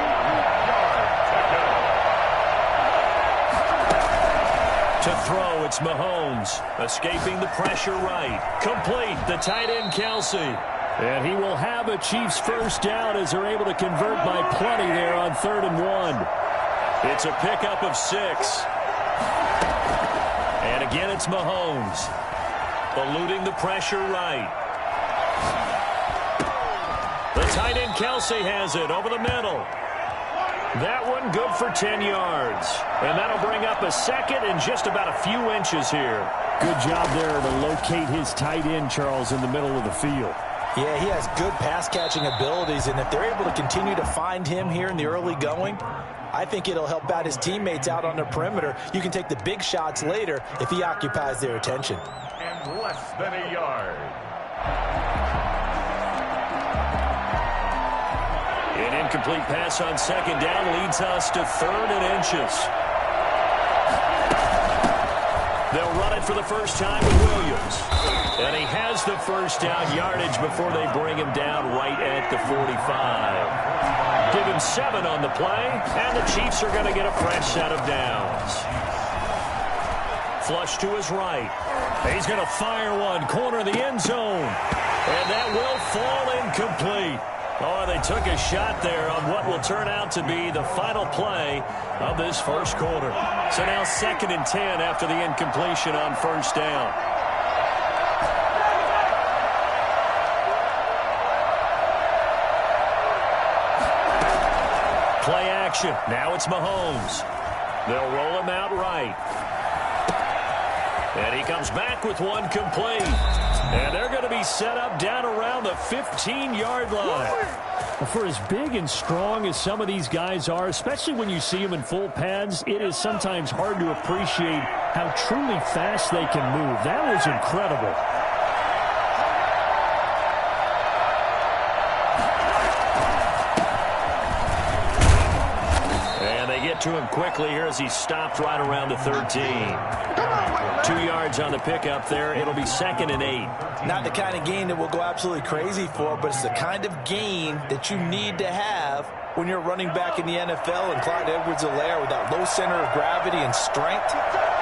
To throw, it's Mahomes. Escaping the pressure right. Complete. The tight end, Kelce. And he will have a Chiefs 1st down as they're able to convert by plenty there on 3rd and 1. It's a pickup of 6. And again, it's Mahomes. Eluding the pressure right. The tight end, Kelce, has it over the middle. That one good for 10 yards. And that'll bring up a 2nd and just about a few inches here. Good job there to locate his tight end, Charles, in the middle of the field. Yeah, he has good pass-catching abilities, and if they're able to continue to find him here in the early going, I think it'll help out his teammates out on the perimeter. You can take the big shots later if he occupies their attention. And less than a yard. An incomplete pass on 2nd down leads us to 3rd and inches. They'll run it for the first time with Williams. And he has the 1st down yardage before they bring him down right at the 45. Give him 7 on the play, and the Chiefs are going to get a fresh set of downs. Flush to his right. He's going to fire one, corner of the end zone. And that will fall incomplete. Oh, they took a shot there on what will turn out to be the final play of this 1st quarter. So now 2nd and 10 after the incompletion on 1st down. Play action. Now it's Mahomes. They'll roll him out right. And he comes back with one complete. And they're going to be set up down around the 15-yard line. Well, for as big and strong as some of these guys are, especially when you see them in full pads, it is sometimes hard to appreciate how truly fast they can move. That was incredible. To him quickly here as he stopped right around the 13. 2 yards on the pickup there. It'll be 2nd and 8. Not the kind of gain that we'll go absolutely crazy for, but it's the kind of gain that you need to have when you're running back in the NFL. And Clyde Edwards-Helaire, with that low center of gravity and strength,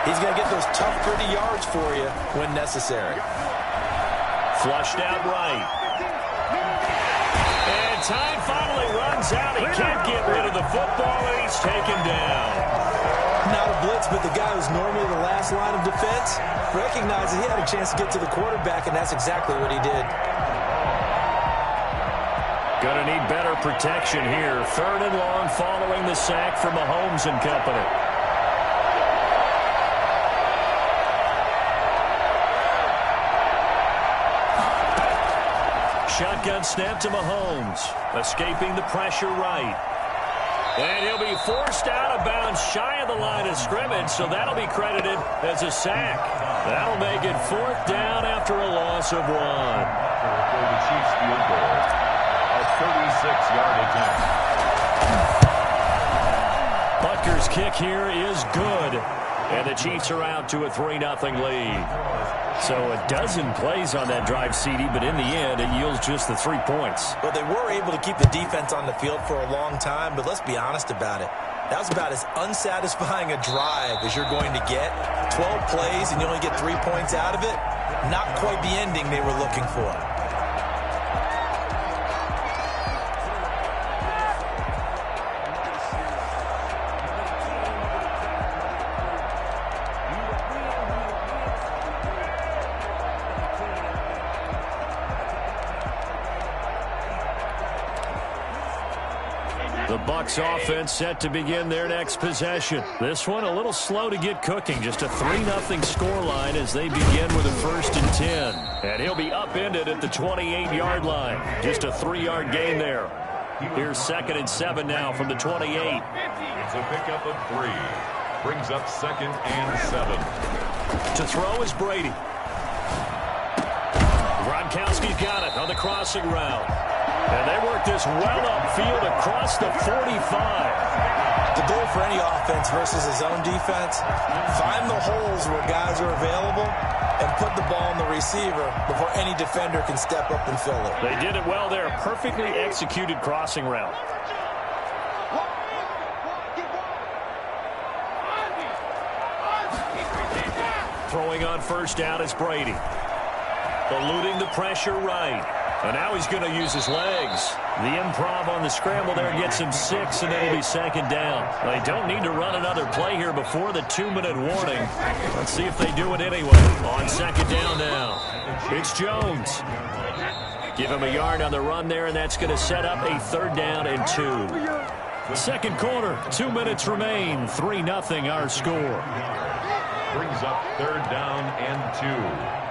he's going to get those tough, gritty yards for you when necessary. Flushed out right. And time finally runs out. He can't get rid of the football, and he's taken down. Not a blitz, but the guy who's normally the last line of defense recognized that he had a chance to get to the quarterback, and that's exactly what he did. Gonna need better protection here. 3rd and long following the sack from Mahomes and company. Shotgun snap to Mahomes. Escaping the pressure right. And he'll be forced out of bounds shy of the line of scrimmage, so that'll be credited as a sack. That'll make it 4th down after a loss of 1. For the Chiefs field goal, a 36-yard attempt. Butker's kick here is good. And the Chiefs are out to a 3-0 lead. So a dozen plays on that drive, CD, but in the end, it yields just the 3 points. Well, they were able to keep the defense on the field for a long time, but let's be honest about it. That was about as unsatisfying a drive as you're going to get. 12 plays and you only get 3 points out of it. Not quite the ending they were looking for. The Bucs offense set to begin their next possession. This one a little slow to get cooking. Just a 3-0 scoreline as they begin with a 1st and 10. And he'll be upended at the 28-yard line. Just a 3-yard gain there. Here's 2nd and 7 now from the 28. It's a pickup of 3. Brings up 2nd and 7. To throw is Brady. Gronkowski's got it on the crossing route. And they work this well upfield across the 45. The goal for any offense versus his own defense, find the holes where guys are available and put the ball on the receiver before any defender can step up and fill it. They did it well there. Perfectly executed crossing route. Throwing on 1st down is Brady. Eluding the pressure right. And now he's going to use his legs. The improv on the scramble there gets him 6, and it'll be 2nd down. They don't need to run another play here before the 2-minute warning. Let's see if they do it anyway. On 2nd down now, it's Jones. Give him a yard on the run there, and that's going to set up a 3rd down and 2. Second quarter, 2 minutes remain. 3-0 our score. Brings up 3rd down and 2.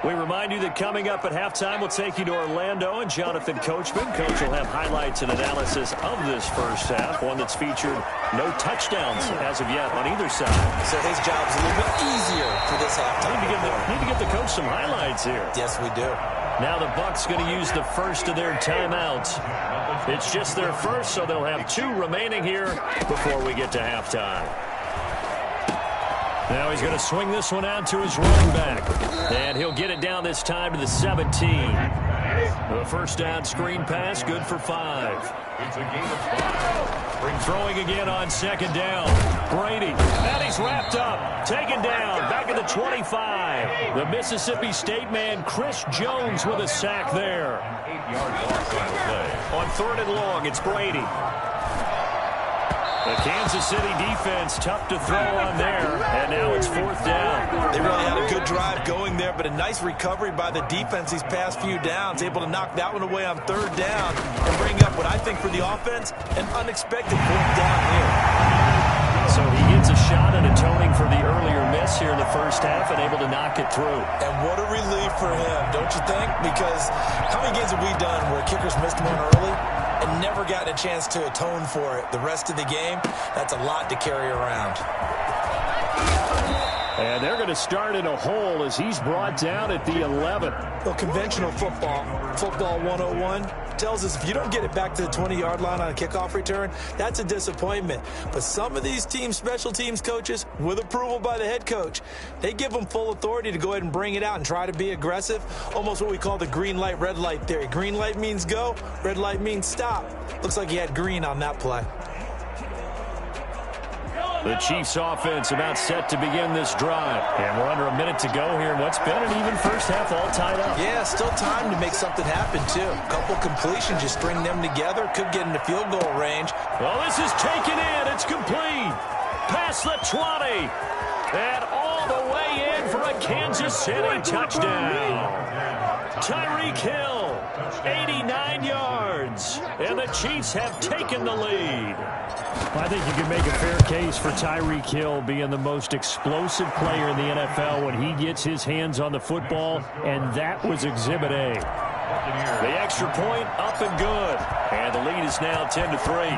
We remind you that coming up at halftime, we'll take you to Orlando and Jonathan Coachman. Coach will have highlights and analysis of this first half, one that's featured no touchdowns as of yet on either side. So his job's a little bit easier for this halftime. Need to give the coach some highlights here. Yes, we do. Now the Bucs going to use the first of their timeouts. It's just their first, so they'll have 2 remaining here before we get to halftime. Now he's going to swing this one out to his running back. And he'll get it down this time to the 17. The 1st down screen pass, good for 5. It's a gain of 5. Throwing again on 2nd down. Brady. And he's wrapped up. Taken down. Back at the 25. The Mississippi State man, Chris Jones, with a sack there. 8-yard loss on the play. On 3rd and long, it's Brady. The Kansas City defense tough to throw on there, and now it's 4th down. They really had a good drive going there, but a nice recovery by the defense these past few downs, able to knock that one away on 3rd down and bring up what I think for the offense, an unexpected 4th down here. So he gets a shot at atoning for the earlier miss here in the first half and able to knock it through. And what a relief for him, don't you think? Because how many games have we done where kickers missed one early and never gotten a chance to atone for it the rest of the game? That's a lot to carry around. And they're going to start in a hole as he's brought down at the 11. Well, conventional football 101, tells us if you don't get it back to the 20-yard line on a kickoff return, that's a disappointment. But some of these special teams coaches, with approval by the head coach, they give them full authority to go ahead and bring it out and try to be aggressive, almost what we call the green light, red light theory. Green light means go, red light means stop. Looks like he had green on that play. The Chiefs offense about set to begin this drive. And we're under a minute to go here. What's been an even first half, all tied up. Yeah, still time to make something happen, too. A couple completions, you string them together, could get into field goal range. Well, this is taken in. It's complete. Past the 20. And all the way in for a Kansas City touchdown. Tyreek Hill, 89 yards. And the Chiefs have taken the lead. I think you can make a fair case for Tyreek Hill being the most explosive player in the NFL when he gets his hands on the football, and that was Exhibit A. The extra point up and good. And the lead is now 10-3.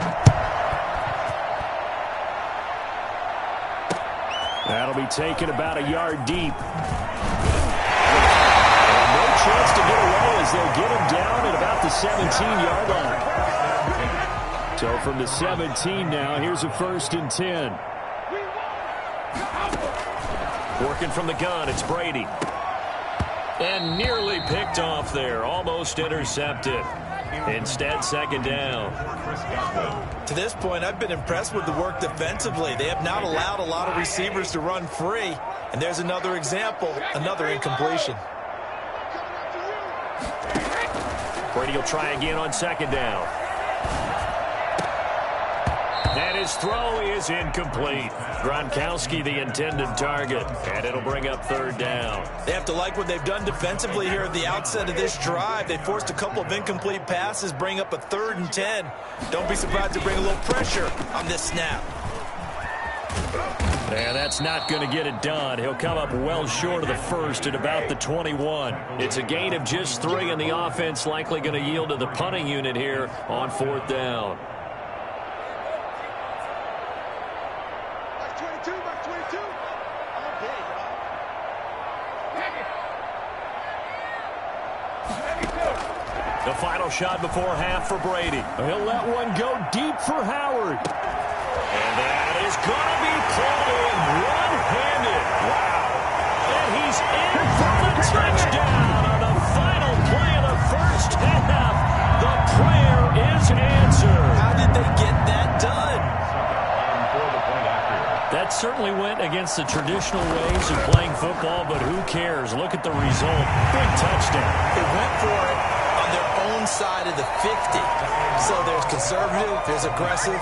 That'll be taken about a yard deep. And no chance to get away as they'll get him down at about the 17-yard line. So from the 17 now, here's a 1st and 10. Working from the gun, it's Brady. And nearly picked off there, almost intercepted. Instead, 2nd down. To this point, I've been impressed with the work defensively. They have not allowed a lot of receivers to run free. And there's another example, another incompletion. Brady will try again on second down. And his throw is incomplete. Gronkowski the intended target, and it'll bring up third down. They have to like what they've done defensively here at the outset of this drive. They forced a couple of incomplete passes, bring up a 3rd and 10. Don't be surprised to bring a little pressure on this snap. Yeah, that's not going to get it done. He'll come up well short of the first at about the 21. It's a gain of just 3, and the offense likely going to yield to the punting unit here on 4th down. The final shot before half for Brady. He'll let one go deep for Howard. And that is going to be pulled in one-handed. Wow. And he's in for the touchdown on the final play of the first half. The prayer is answered. How did they get that done? That certainly went against the traditional ways of playing football, but who cares? Look at the result. Big touchdown. They went for it on their own side of the 50. So there's conservative, there's aggressive,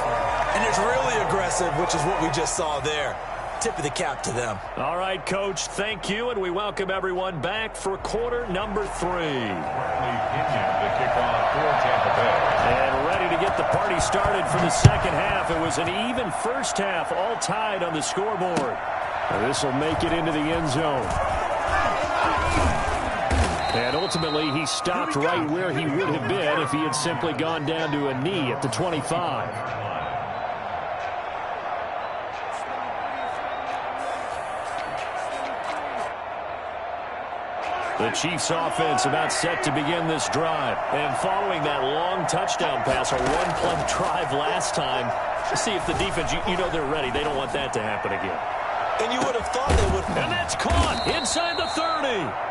and there's really aggressive, which is what we just saw there. Tip of the cap to them. All right, Coach, thank you, and we welcome everyone back for quarter number 3. The kickoff for Tampa Bay. And ready to get the party started for the second half. It was an even first half, all tied on the scoreboard. This will make it into the end zone. And ultimately, he stopped right where he would have been if he had simply gone down to a knee at the 25. The Chiefs offense about set to begin this drive. And following that long touchdown pass, a one-play drive last time, see if the defense, you know they're ready. They don't want that to happen again. And you would have thought they would. And that's caught inside the 30.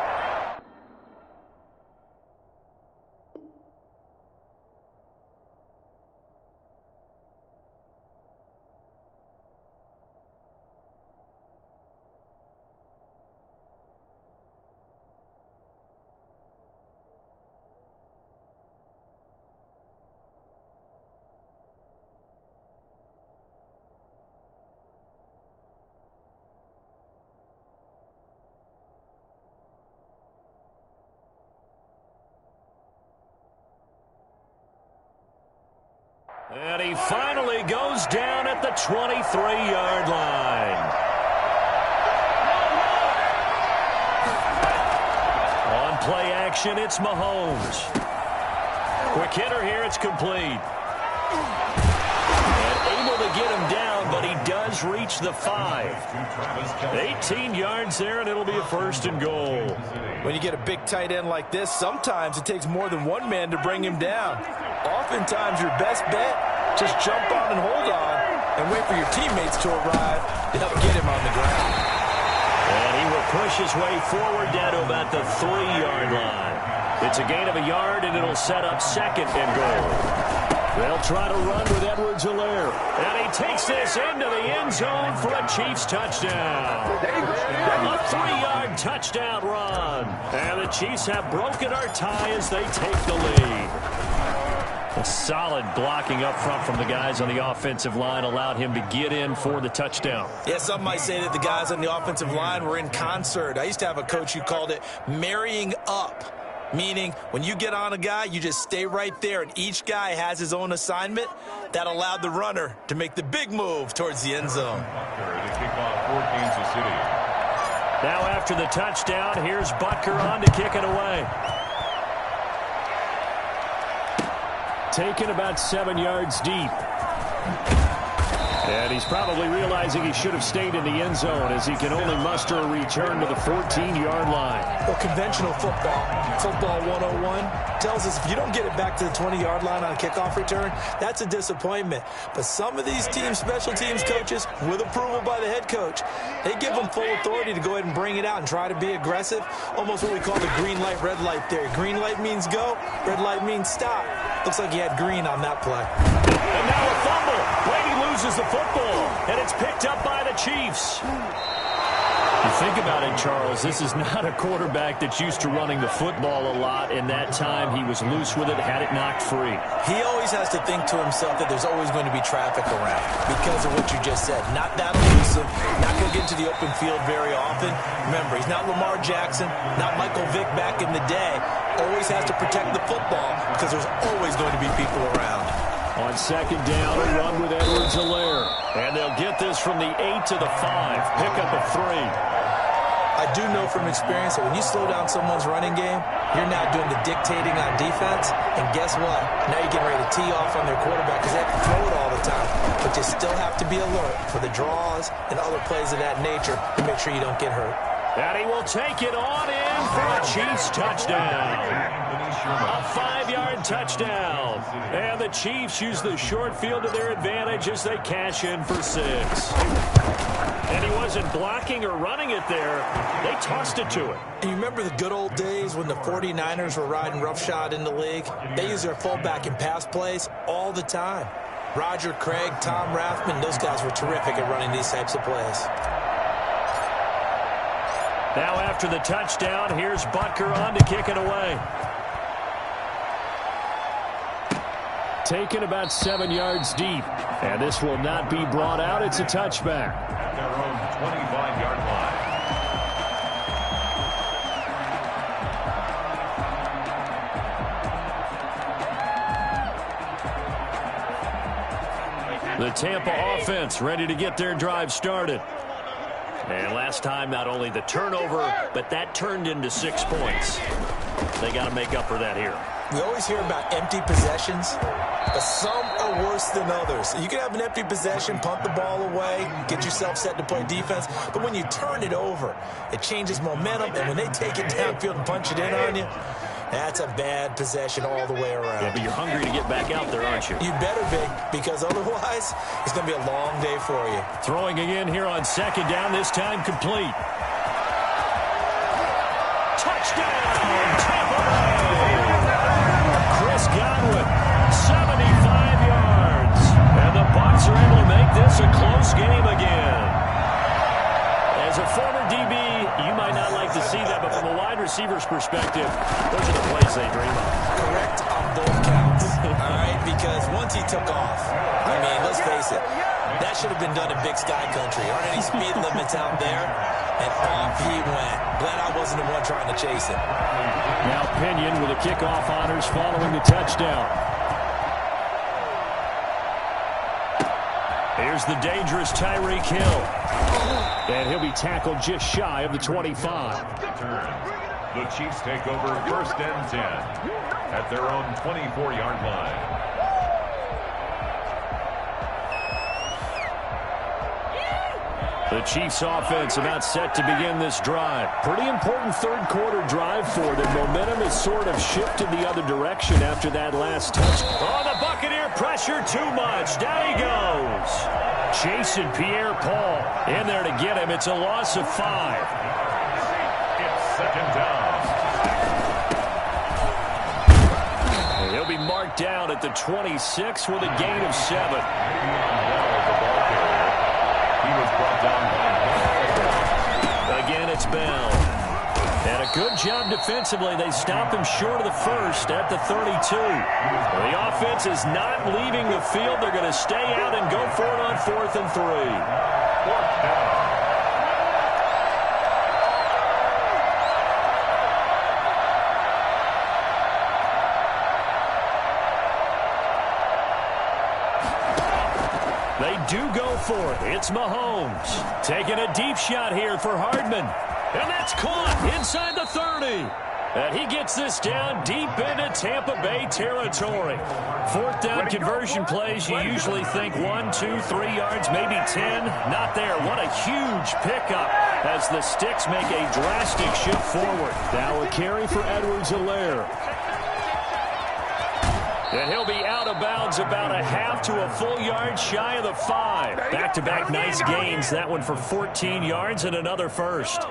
And he finally goes down at the 23-yard line. On play action, it's Mahomes. Quick hitter here, it's complete. And able to get him down, but he does reach the 5. 18 yards there, and it'll be a 1st and goal. When you get a big tight end like this, sometimes it takes more than one man to bring him down. Oftentimes, your best bet, just jump on and hold on and wait for your teammates to arrive to help get him on the ground. And he will push his way forward down to about the 3-yard line. It's a gain of a yard, and it'll set up 2nd and goal. They'll try to run with Edwards-Helaire. And he takes this into the end zone for a Chiefs touchdown. A 3-yard touchdown run. And the Chiefs have broken our tie as they take the lead. A solid blocking up front from the guys on the offensive line allowed him to get in for the touchdown. Yeah, some might say that the guys on the offensive line were in concert. I used to have a coach who called it marrying up, meaning when you get on a guy, you just stay right there, and each guy has his own assignment. That allowed the runner to make the big move towards the end zone. Now after the touchdown, here's Butker on to kick it away. Taken about 7 yards deep. And he's probably realizing he should have stayed in the end zone as he can only muster a return to the 14-yard line. Well, conventional football 101, tells us if you don't get it back to the 20-yard line on a kickoff return, that's a disappointment. But some of these teams, special teams coaches, with approval by the head coach, they give them full authority to go ahead and bring it out and try to be aggressive, almost what we call the green light, red light theory. Green light means go, red light means stop. Looks like he had green on that play. And now a fumble. Brady loses the football, and it's picked up by the Chiefs. You think about it, Charles, this is not a quarterback that's used to running the football a lot, and that time he was loose with it, had it knocked free. He always has to think to himself that there's always going to be traffic around because of what you just said. Not that elusive, not going to get into the open field very often. Remember, he's not Lamar Jackson, not Michael Vick back in the day. Always has to protect the football because there's always going to be people around. On second down, a run with Edwards-Helaire. And they'll get this from the 8 to the 5. Pick up a 3. I do know from experience that when you slow down someone's running game, you're now doing the dictating on defense. And guess what? Now you're getting ready to tee off on their quarterback because they have to throw it all the time. But you still have to be alert for the draws and other plays of that nature to make sure you don't get hurt. And he will take it on in for a Chiefs touchdown. A 5-yard touchdown. And the Chiefs use the short field to their advantage as they cash in for 6. And he wasn't blocking or running it there. They tossed it to him. And you remember the good old days when the 49ers were riding roughshod in the league? They used their fullback in pass plays all the time. Roger Craig, Tom Rathman, those guys were terrific at running these types of plays. Now after the touchdown, here's Butker on to kick it away. Taken about 7 yards deep. And this will not be brought out. It's a touchback. At their own 25-yard line. The Tampa offense ready to get their drive started. And last time, not only the turnover, but that turned into 6 points. They got to make up for that here. We always hear about empty possessions, but some are worse than others. You can have an empty possession, punt the ball away, get yourself set to play defense, but when you turn it over, it changes momentum, and when they take it downfield and punch it in on you, that's a bad possession all the way around. Yeah, but you're hungry to get back out there, aren't you? You better be, because otherwise, it's going to be a long day for you. Throwing again here on second down, this time complete. Touchdown, Tampa Bay! Chris Godwin, 75 yards. And the Bucs are able to make this a close game again. As a former DB, you might not like to see that, but from a wide receiver's perspective, those are the plays they dream of. Correct on both counts, all right? Because once he took off, I mean, let's face it, that should have been done in Big Sky Country. Aren't any speed limits out there? And off he went. Glad I wasn't the one trying to chase him. Now Pinion with the kickoff honors following the touchdown. Here's the dangerous Tyreek Hill. And he'll be tackled just shy of the 25. The Chiefs take over 1st and 10 at their own 24-yard line. The Chiefs offense about set to begin this drive. Pretty important third quarter drive for them. Momentum has sort of shifted the other direction after that last touch. Oh, the Buccaneer pressure too much. Down he goes. Chasing Pierre-Paul in there to get him. It's a loss of 5. It's 2nd down. And he'll be marked down at the 26 with a gain of 7. He was brought down by Again, it's Bell. And a good job defensively. They stop him short of the first at the 32. The offense is not leaving the field. They're going to stay out and go for it on 4th and 3. 4th down. They do go for it. It's Mahomes. Taking a deep shot here for Hardman. And that's caught inside the 30. And he gets this down deep into Tampa Bay territory. 4th down conversion plays, you usually think 1, 2, 3 yards, maybe 10. Not there. What a huge pickup as the Sticks make a drastic shift forward. Now a carry for Edwards-Helaire. And he'll be out of bounds about a half to a full yard shy of the 5. Back-to-back nice gains. That one for 14 yards and another first.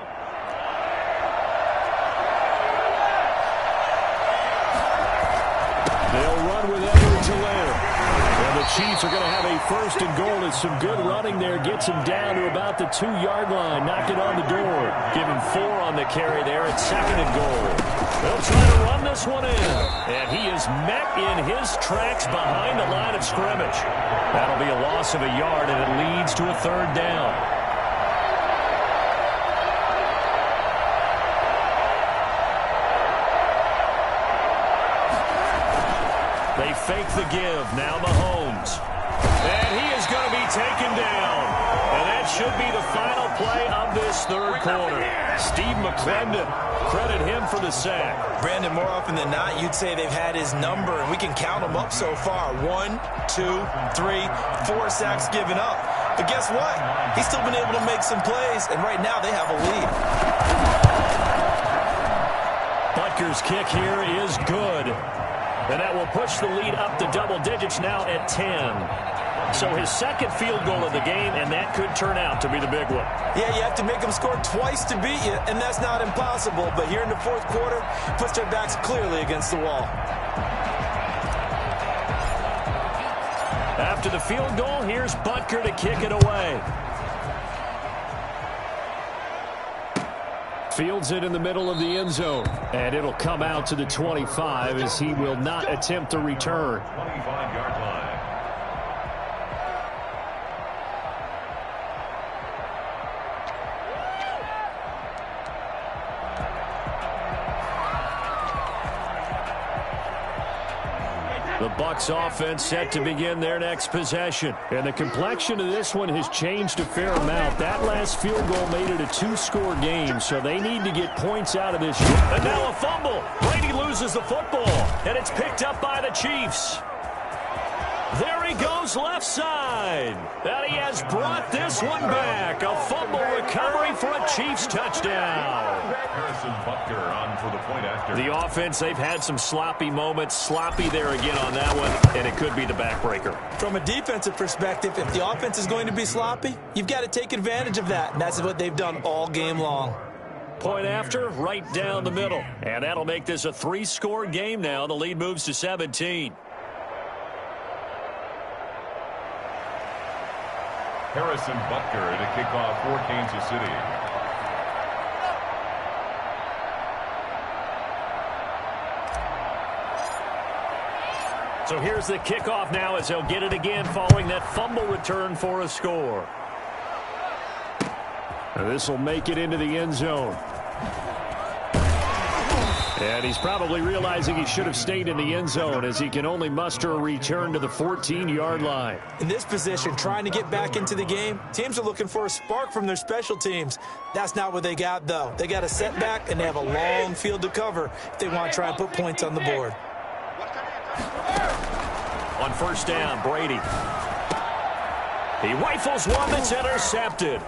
They'll run with Edwards-Helaire. And the Chiefs are going to have a first and goal as some good running there gets him down to about the 2-yard line. Knock it on the door. Give him 4 on the carry there at second and goal. They'll try to run this one in. And he is met in his tracks behind the line of scrimmage. That'll be a loss of a yard, and it leads to a third down. They fake the give. Now Mahomes. And he is going to be taken down. And that should be the final play of this third quarter. Steve McClendon, credit him for the sack. Brandon, more often than not, you'd say they've had his number, and we can count them up so far. 1, 2, 3, 4 sacks given up. But guess what? He's still been able to make some plays, and right now they have a lead. Butker's kick here is good. And that will push the lead up to double digits now at 10. So his second field goal of the game, and that could turn out to be the big one. Yeah, you have to make them score twice to beat you, and that's not impossible. But here in the fourth quarter, puts their backs clearly against the wall. After the field goal, here's Butker to kick it away. Fields it in the middle of the end zone. And it'll come out to the 25 as he will not attempt to return. 25-yard line. The Bucs offense set to begin their next possession. And the complexion of this one has changed a fair amount. That last field goal made it a 2-score game, so they need to get points out of this. And now a fumble. Brady loses the football, and it's picked up by the Chiefs. There he goes left side. And he has brought this one back. A fumble recovery for a Chiefs touchdown. Harrison Butker on for the point after. The offense, they've had some sloppy moments. Sloppy there again on that one, and it could be the backbreaker. From a defensive perspective, if the offense is going to be sloppy, you've got to take advantage of that, and that's what they've done all game long. Point after, right down the middle. And that'll make this a 3-score game now. The lead moves to 17. Harrison Butker to kick off for Kansas City. So here's the kickoff now as they'll get it again following that fumble return for a score. This will make it into the end zone. And he's probably realizing he should have stayed in the end zone as he can only muster a return to the 14-yard line. In this position, trying to get back into the game, teams are looking for a spark from their special teams. That's not what they got, though. They got a setback, and they have a long field to cover if they want to try and put points on the board. On first down, Brady. He rifles one that's intercepted.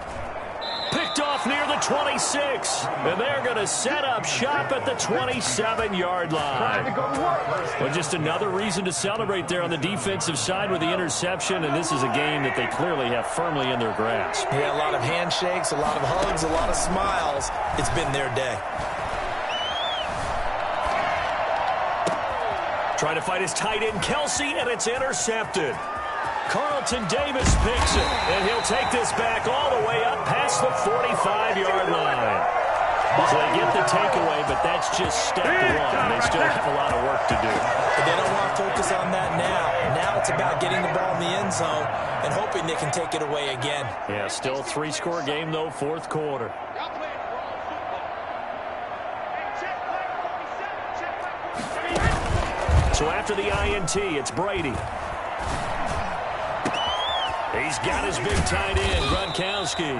Picked off near the 26. And they're going to set up shop at the 27-yard line. Well, just another reason to celebrate there on the defensive side with the interception. And this is a game that they clearly have firmly in their grasp. Yeah, a lot of handshakes, a lot of hugs, a lot of smiles. It's been their day. Trying to fight his tight end, Kelsey, and it's intercepted. Carlton Davis picks it, and he'll take this back all the way up past the 45-yard line. So they get the takeaway, but that's just step one. They still have a lot of work to do. But they don't want to focus on that now. Now it's about getting the ball in the end zone and hoping they can take it away again. Yeah, still a 3-score game, though, fourth quarter. So after the INT, it's Brady. He's got his big tight end, Gronkowski.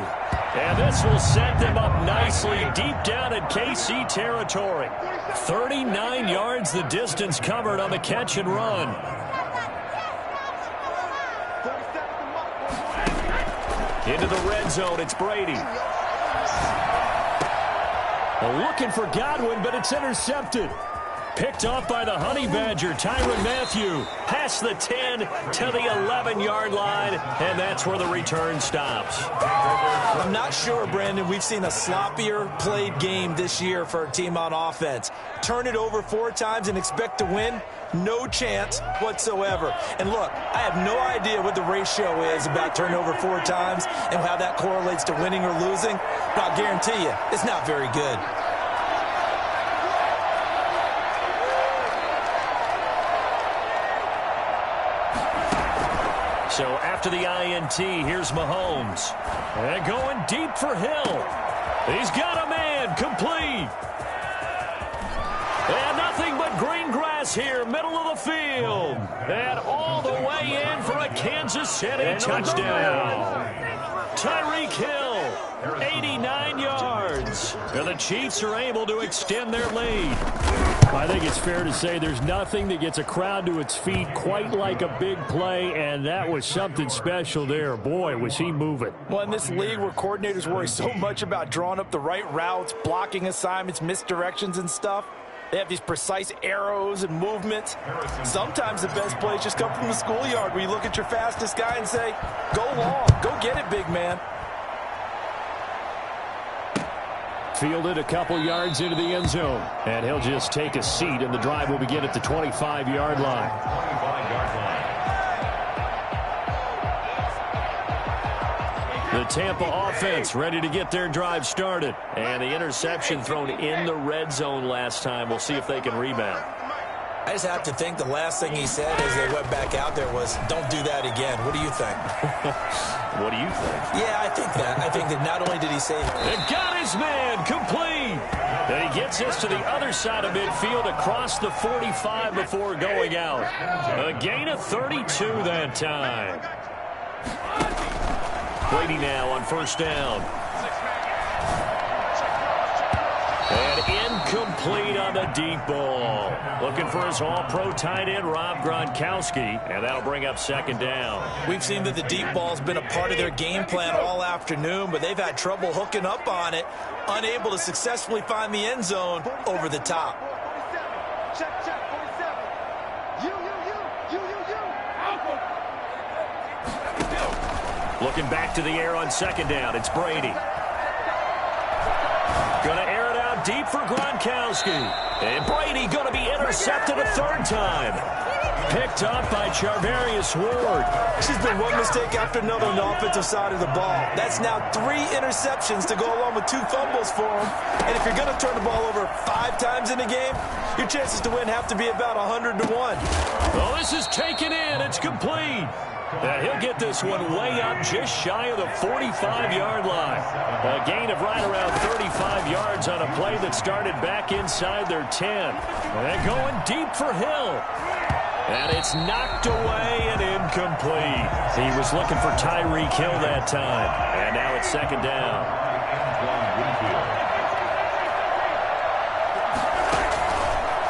And this will set them up nicely deep down in KC territory. 39 yards the distance covered on the catch and run. Into the red zone, it's Brady. Looking for Godwin, but it's intercepted. Picked off by the Honey Badger, Tyrann Mathieu. Past the 10 to the 11-yard line, and that's where the return stops. I'm not sure, Brandon, we've seen a sloppier played game this year for a team on offense. Turn it over 4 times and expect to win? No chance whatsoever. And look, I have no idea what the ratio is about turnover 4 times and how that correlates to winning or losing, but I'll guarantee you, it's not very good. So after the INT, here's Mahomes. And going deep for Hill. He's got a man, complete. And nothing but green grass here, middle of the field. And all the way in for a Kansas City touchdown. Tyreek Hill, 89 yards. And the Chiefs are able to extend their lead. I think it's fair to say there's nothing that gets a crowd to its feet quite like a big play, and that was something special there. Boy, was he moving. Well, in this league where coordinators worry so much about drawing up the right routes, blocking assignments, misdirections and stuff, they have these precise arrows and movements. Sometimes the best plays just come from the schoolyard where you look at your fastest guy and say, go long, go get it, big man. Fielded a couple yards into the end zone. And he'll just take a seat, and the drive will begin at the 25-yard line. 25-yard line. The Tampa offense ready to get their drive started. And the interception thrown in the red zone last time. We'll see if they can rebound. I just have to think the last thing he said as they went back out there was, don't do that again. What do you think? What do you think? Yeah, I think that. I think that not only did he say And got his man complete. And he gets us to the other side of midfield across the 45 before going out. A gain of 32 that time. Brady now on first down. And incomplete on the deep ball. Looking for his all-pro tight end, Rob Gronkowski. And that'll bring up second down. We've seen that the deep ball's been a part of their game plan all afternoon, but they've had trouble hooking up on it, unable to successfully find the end zone over the top. Check, 47. Looking back to the air on second down. It's Brady. Going to air it out deep for Gronkowski. And Brady going to be intercepted a third time. Picked up by Charvarius Ward. She's been one mistake after another on the offensive side of the ball. That's now 3 interceptions to go along with 2 fumbles for him. And if you're going to turn the ball over 5 times in a game, your chances to win have to be about 100 to 1. Oh, this is taken in. It's complete. And he'll get this one way up just shy of the 45-yard line. A gain of right around 35 yards on a play that started back inside their 10. And going deep for Hill. And it's knocked away and incomplete. He was looking for Tyreek Hill that time. And now it's second down.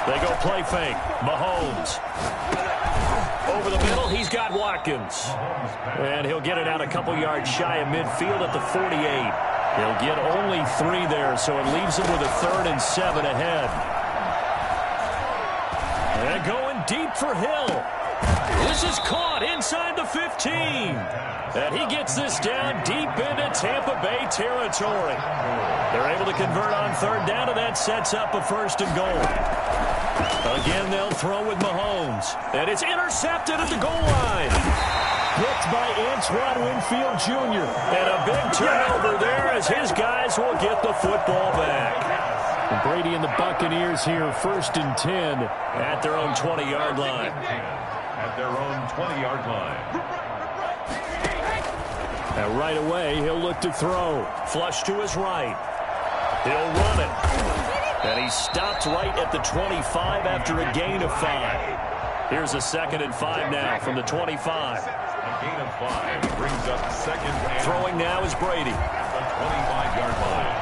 They go play fake. Mahomes. Over the middle, he's got Watkins. And he'll get it out a couple yards shy of midfield at the 48. He'll get only 3 there, so it leaves him with a 3rd and 7 ahead. And going deep for Hill. This is caught inside the 15. And he gets this down deep into Tampa Bay territory. They're able to convert on third down, and that sets up a 1st and goal. Again, they'll throw with Mahomes. And it's intercepted at the goal line. Picked by Antoine Winfield Jr. And a big turnover there as his guys will get the football back. And Brady and the Buccaneers here, 1st and 10. At their own 20-yard line. At their own 20-yard line. And right away, he'll look to throw. Flush to his right. He'll run it. And he stopped right at the 25 after a gain of 5. Here's a 2nd and 5 now from the 25. A gain of 5 brings up 2nd and... Throwing now is Brady. At the 25-yard line.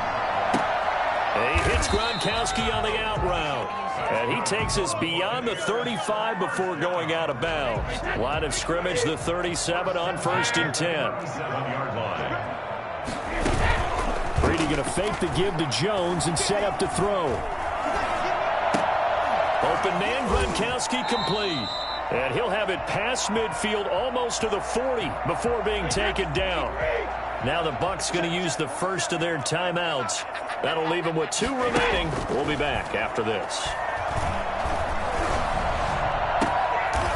And he hits Gronkowski on the out route. And he takes us beyond the 35 before going out of bounds. Line of scrimmage, the 37 on 1st and 10. 7-yard line. Brady going to fake the give to Jones and set up to throw. Open man, Gronkowski complete. And he'll have it past midfield almost to the 40 before being taken down. Now the Bucs going to use the first of their timeouts. That'll leave them with 2 remaining. We'll be back after this.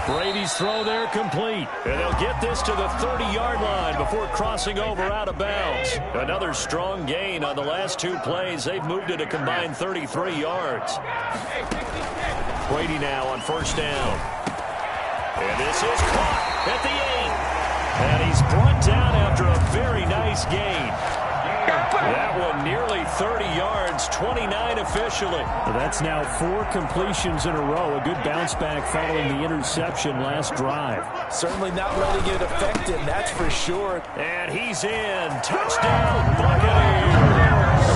Brady's throw there complete. And they'll get this to the 30-yard line before crossing over out of bounds. Another strong gain on the last 2 plays. They've moved it a combined 33 yards. Brady now on first down. And this is caught at the 8. And he's brought down after a very nice gain. That one nearly 30 yards, 29 officially. Well, that's now 4 completions in a row. A good bounce back following the interception last drive. Certainly not letting it affect him, that's for sure. And he's in. Touchdown, Buccaneers.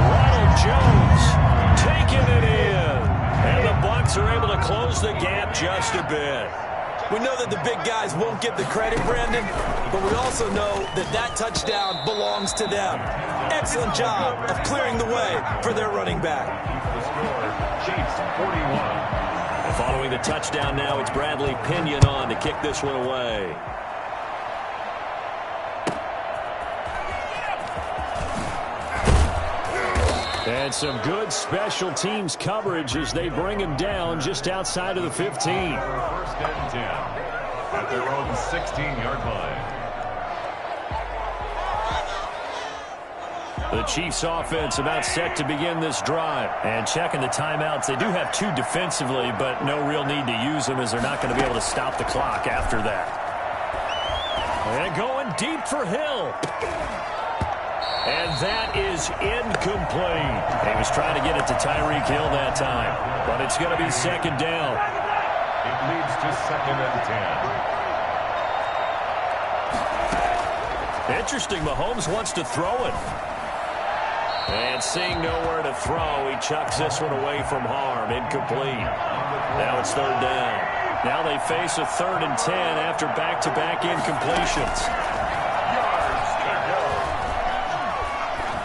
Ronald Jones taking it in. And the Bucs are able to close the gap just a bit. We know that the big guys won't get the credit, Brandon, but we also know that that touchdown belongs to them. Excellent job of clearing the way for their running back. The score, Chiefs 41. Following the touchdown now, it's Bradley Pinion on to kick this one away. And some good special teams coverage as they bring him down just outside of the 15. First and 10 at their own 16-yard line. The Chiefs offense about set to begin this drive. And checking the timeouts, they do have 2 defensively, but no real need to use them as they're not going to be able to stop the clock after that. And going deep for Hill. And that is incomplete. He was trying to get it to Tyreek Hill that time. But it's going to be second down. It leads to second and 10. Interesting, Mahomes wants to throw it. And seeing nowhere to throw, he chucks this one away from harm. Incomplete. Now it's third down. Now they face a 3rd and 10 after back-to-back incompletions.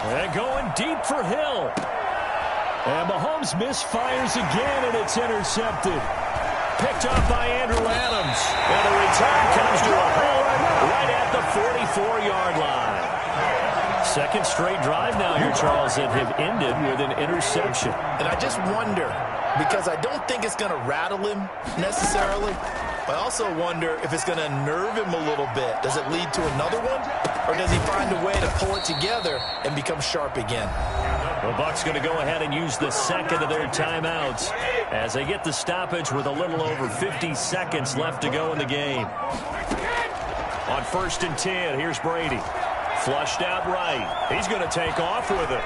And going deep for Hill. And Mahomes misfires again, and it's intercepted. Picked up by Andrew Adams. And the return comes to a halt right at the 44-yard line. Second straight drive now here, Charles, that have ended with an interception. And I just wonder, because I don't think it's going to rattle him necessarily, but I also wonder if it's going to nerve him a little bit. Does it lead to another one? Or does he find a way to pull it together and become sharp again? The Bucs going to go ahead and use the second of their timeouts as they get the stoppage with a little over 50 seconds left to go in the game. On first and 10, here's Brady. Flushed out right. He's going to take off with it.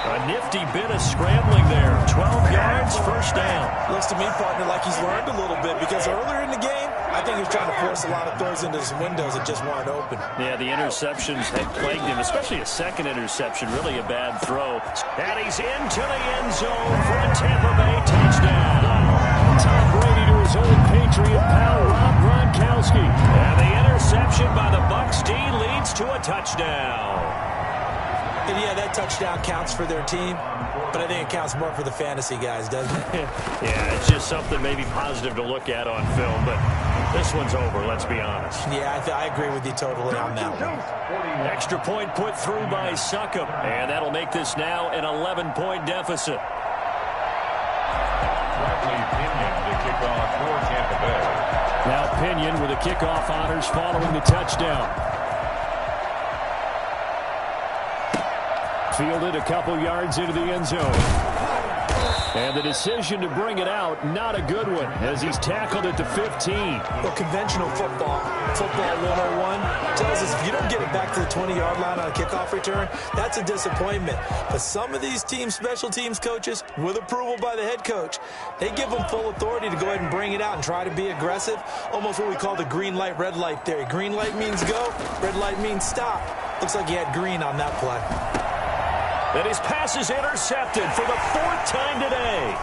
A nifty bit of scrambling there. 12 yards, first down. Looks to me, partner, like he's learned a little bit because earlier in the game, I think he was trying to force a lot of throws into his windows that just weren't open. Yeah, the interceptions had plagued him, especially a second interception. Really a bad throw. And he's into the end zone for a Tampa Bay touchdown. Tom Brady to his old Patriot pal, Rob Gronkowski. And the interception by the Bucs D leads to a touchdown. And yeah, that touchdown counts for their team, but I think it counts more for the fantasy guys, doesn't it? Yeah, it's just something maybe positive to look at on film, but this one's over, let's be honest. Yeah, I agree with you totally on that one. Extra point put through by Succop, and that'll make this now an 11-point deficit. Bradley Pinion to kick off for Tampa Bay. Now Pinion with the kickoff honors following the touchdown. Fielded a couple yards into the end zone. And the decision to bring it out, not a good one, as he's tackled at the 15. Well, conventional football 101, tells us if you don't get it back to the 20-yard line on a kickoff return, that's a disappointment. But some of these team special teams coaches, with approval by the head coach, they give them full authority to go ahead and bring it out and try to be aggressive, almost what we call the green light, red light theory. Green light means go, red light means stop. Looks like he had green on that play. And his pass is intercepted for the 4th time today.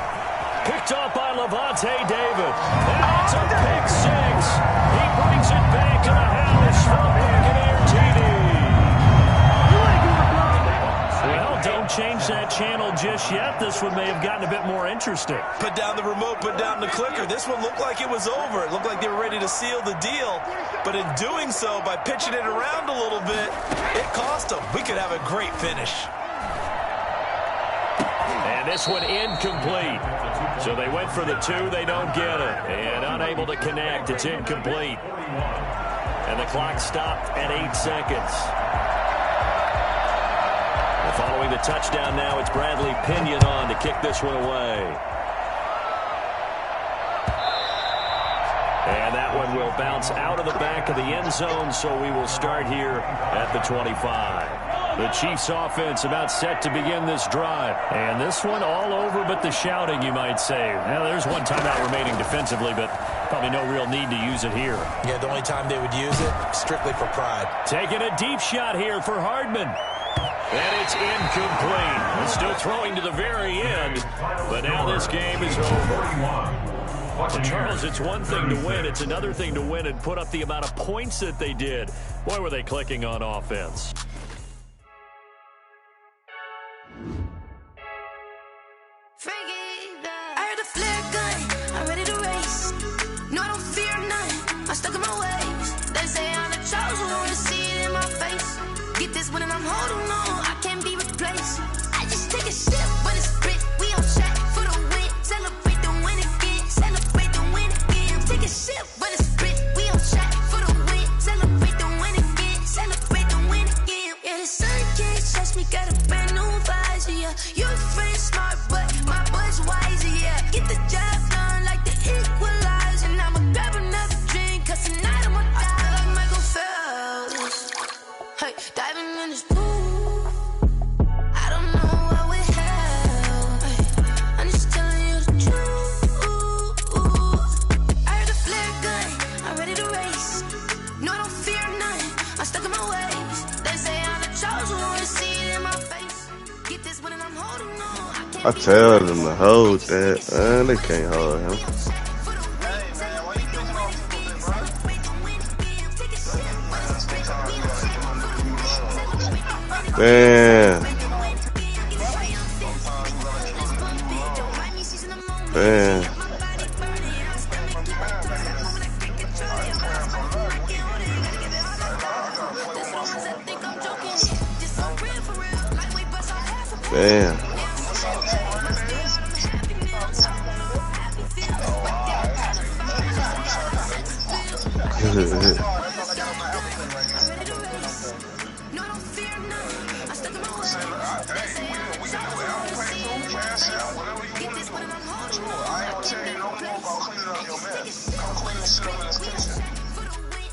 Picked up by Lavonte David. And it's a pick 6. He brings it back to the house for Buccaneer TD. Well, don't changed that channel just yet. This one may have gotten a bit more interesting. Put down the remote, put down the clicker. This one looked like it was over. It looked like they were ready to seal the deal. But in doing so, by pitching it around a little bit, it cost them. We could have a great finish. And this one incomplete. So they went for the 2. They don't get it. And unable to connect. It's incomplete. And the clock stopped at 8 seconds. And following the touchdown now, it's Bradley Pinion on to kick this one away. And that one will bounce out of the back of the end zone, so we will start here at the 25. The Chiefs offense about set to begin this drive. And this one all over but the shouting, you might say. Now, there's one timeout remaining defensively, but probably no real need to use it here. Yeah, the only time they would use it, strictly for pride. Taking a deep shot here for Hardman. And it's incomplete. He's still throwing to the very end, but now this game is over. And Charles, it's one thing to win. It's another thing to win and put up the amount of points that they did. Boy, were they clicking on offense. I heard a flare gun, I'm ready to race. No, I don't fear none, I'm stuck in my ways. They say I'm the chosen one, to see it in my face. Get this one and I'm holding on, I can't be replaced. I just take a sip when it's split, we on track for the win. Celebrate the win again, celebrate the win again. Take a sip when it's split, we on track for the win. Celebrate the win again, celebrate the win again. Yeah, the sun can't touch me, got a brand new visor, yeah. You're a friend smart, but my boy's wiser, yeah. Get the job done like the equalizer. And I'ma grab another drink, cause tonight I'ma die like Michael Phelps. Hey, diving in this pool, I don't know what we have. Hey, I'm just telling you the truth. I heard a flare gun, I'm ready to race. No, I don't fear none, I'm stuck in my ways. They say I'm the chosen one, to see it in my face. Get this one and I'm holding on. I tell them to hold that. They can't hold him. Man. Man. Damn.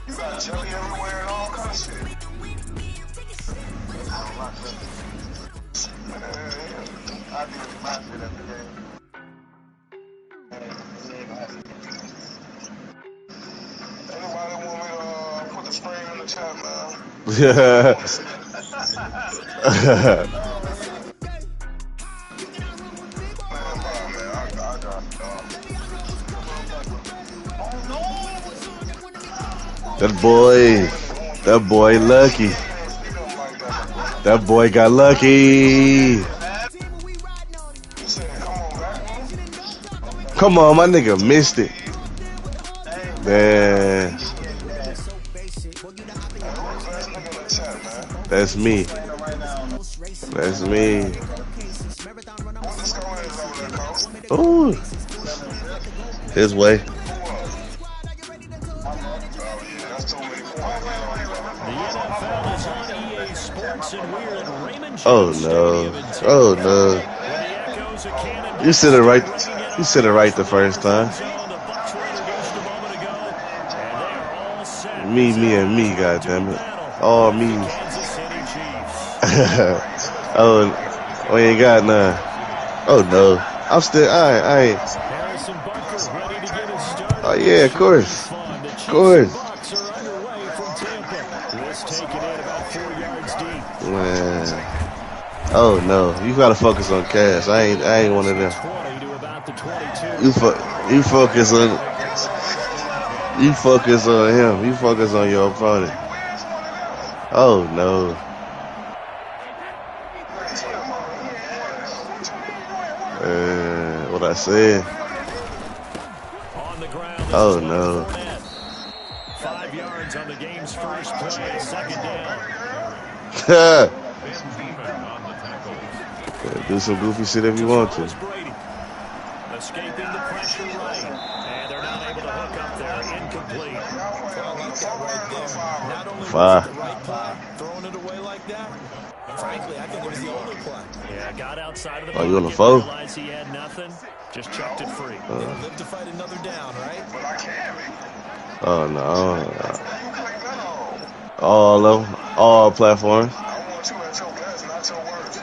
You got jelly everywhere and all kinds of shit. I do my shit every day. Anybody want me to put the spray in the chat, man? Yeah. That boy lucky. That boy got lucky. Come on, my nigga missed it. Man. That's me. That's me. Ooh. His way. Oh no. Oh no. You said it right. You said it right the first time. Me, and me, goddammit. All me. Oh, we ain't got none. Oh no. I'm still I ain't. Oh yeah, of course. Of course. Man. Oh no, you gotta focus on Cash. I ain't one of them. You focus on him. You focus on your opponent. Oh no. I said. On the ground, Oh, no. 5 yards on the game's first play. Second down. Yeah, do some goofy shit if you want to. Brady. Escaping the pressure right. And they're not able to hook up there. Incomplete. I like that right there. Not only was it Fire. the right play, throwing it away like that, frankly, I think it was the older play. Yeah, got outside of the Oh, you on the pocket, phone? realized he had nothing. Just chucked it free. Live to fight another down, right? Oh, no. All of them. All platforms. I want you at your best, not your worst.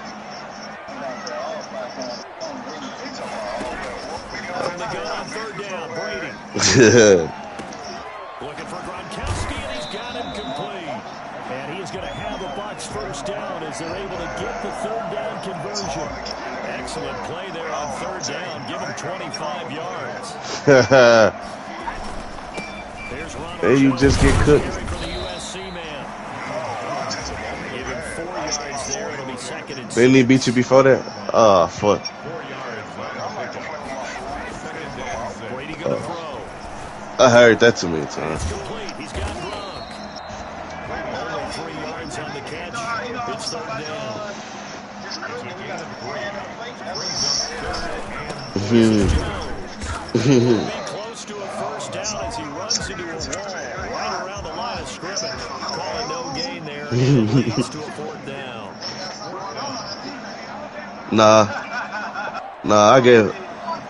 From the gun on third down, Brady. Looking for Gronkowski, and he's got him complete. And he is going to have a Bucs first down as they're able to get the third down conversion. Excellent play there on third down. Give him 25 yards. There's Ronald Hey, you just get cooked. Carry for the USC man. Give him 4 yards there. It'll be second and Didn't he beat you before that? Oh, fuck. 4 yards. Brady going to throw. I heard that too many times. Complete. He's got Gronk. Only 3 yards on the catch. It's third down. Close to a first down as he runs into a wall right around the line of scrimmage. Calling no gain there. And it leads to a fourth down. Nah,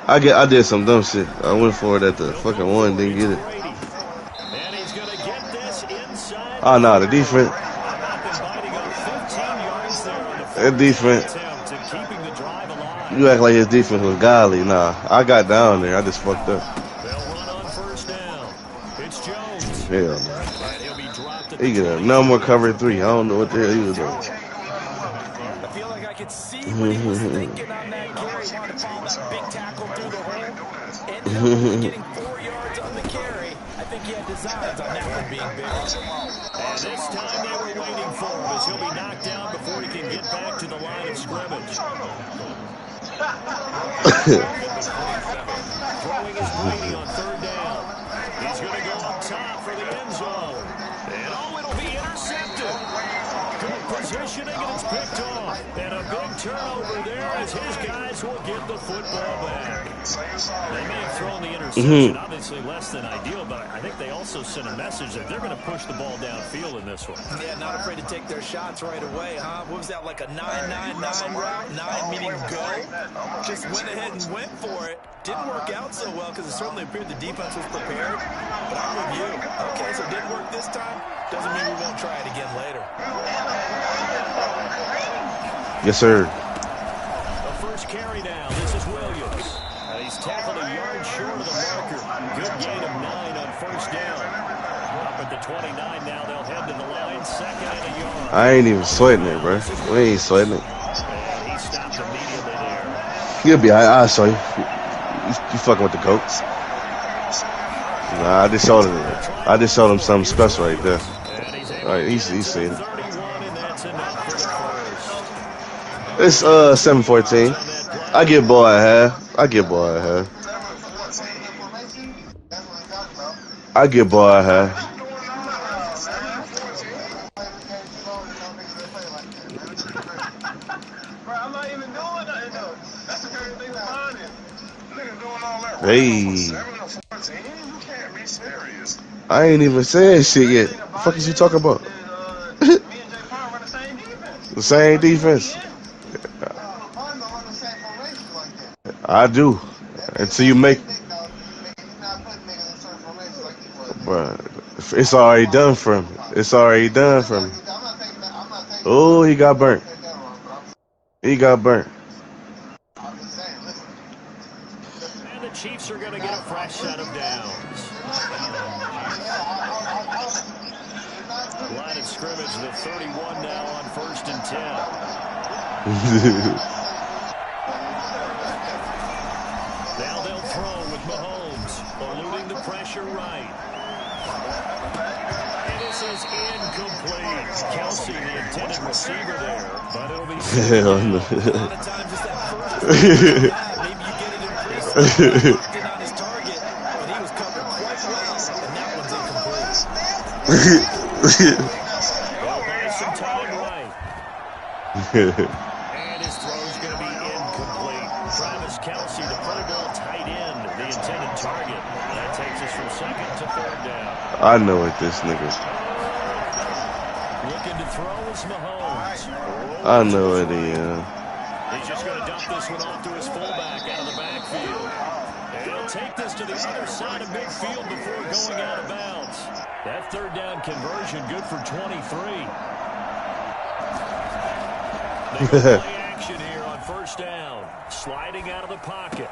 I did some dumb shit. I went for it at the fucking one, didn't get it. And he's going to get this inside. Oh, no, the defense. Biting up 15 yards there on the That defense. attempt and keeping the drive alive. You act like his defense was godly. Nah, I got down there. I just fucked up. They'll run on first down. It's Jones. Hell, And he'll be dropped at he the get a no more cover 3. I don't know what the hell he was doing. I feel like I could see what he was thinking on that carry. Wanted to follow that big tackle through the hole. Ended up getting 4 yards on the carry. I think he had designs on that one being big. And this time they were waiting for him as he'll be knocked down before he can get back to the line of scrimmage. Throwing is Brady on third down. He's going to go up top for the end zone. And it'll be intercepted. Good positioning, and it's picked off. And a big turnover there as his guys will get the football back. They may have thrown the interception, obviously less than ideal, but I think they also sent a message that they're going to push the ball downfield in this one. Yeah, not afraid to take their shots right away, huh? What was that, like a 9-9-9 route? 9 meaning go? Just went ahead and went for it. Didn't work out so well because it certainly appeared the defense was prepared. But I'm with you. Okay, so it didn't work this time. Doesn't mean we won't try it again later. Yes, sir. The first carry now. This is Williams. He's tackled a yard short of the marker. Good gain of 9 on first down. Up at the 29 now. They'll head to the line. Second and a yard. I ain't even sweating it, bro. We ain't sweating it. And he stopped immediately there. You'll be all right. I'll show you. You fucking with the coach. Nah, I just showed him something special right there. All right, he's seen it. 31, and that's enough for the first. It's 7-14. I get ball at half. I get ball at half. I'm not even doing nothing though. That's the crazy thing about it. Nigga doing all that. Hey. 7-14? You can't be serious. I ain't even said shit yet. What the fuck is you talking about? Me and Jay Paul run the same defense. The same defense. I do. Until you make. Bruh, it's already done for him. It's already done for him. Oh, he got burnt. He got burnt. And the Chiefs are going to get a fresh set of downs. Line of scrimmage, the 31 now on 1st and 10. Now they'll throw with Mahomes, eluding the pressure right. And this is incomplete. Kelsey, the intended receiver there, but it'll be Hell no. A lot of times it's that first maybe you get it in locked in on his target, but he was covered quite well, and that one's incomplete. Well, there's some time right. And his throw's going to be incomplete. Travis Kelce, the Pro Bowl tight end, the intended target. That takes us from second to third down. I know what this nigga. Looking to throw is Mahomes. I know it is. He's just going to dump this one off to his fullback out of the backfield. And he'll take this to the other side of midfield before going out of bounds. That third down conversion good for 23. They go play action here on first down. Sliding out of the pocket.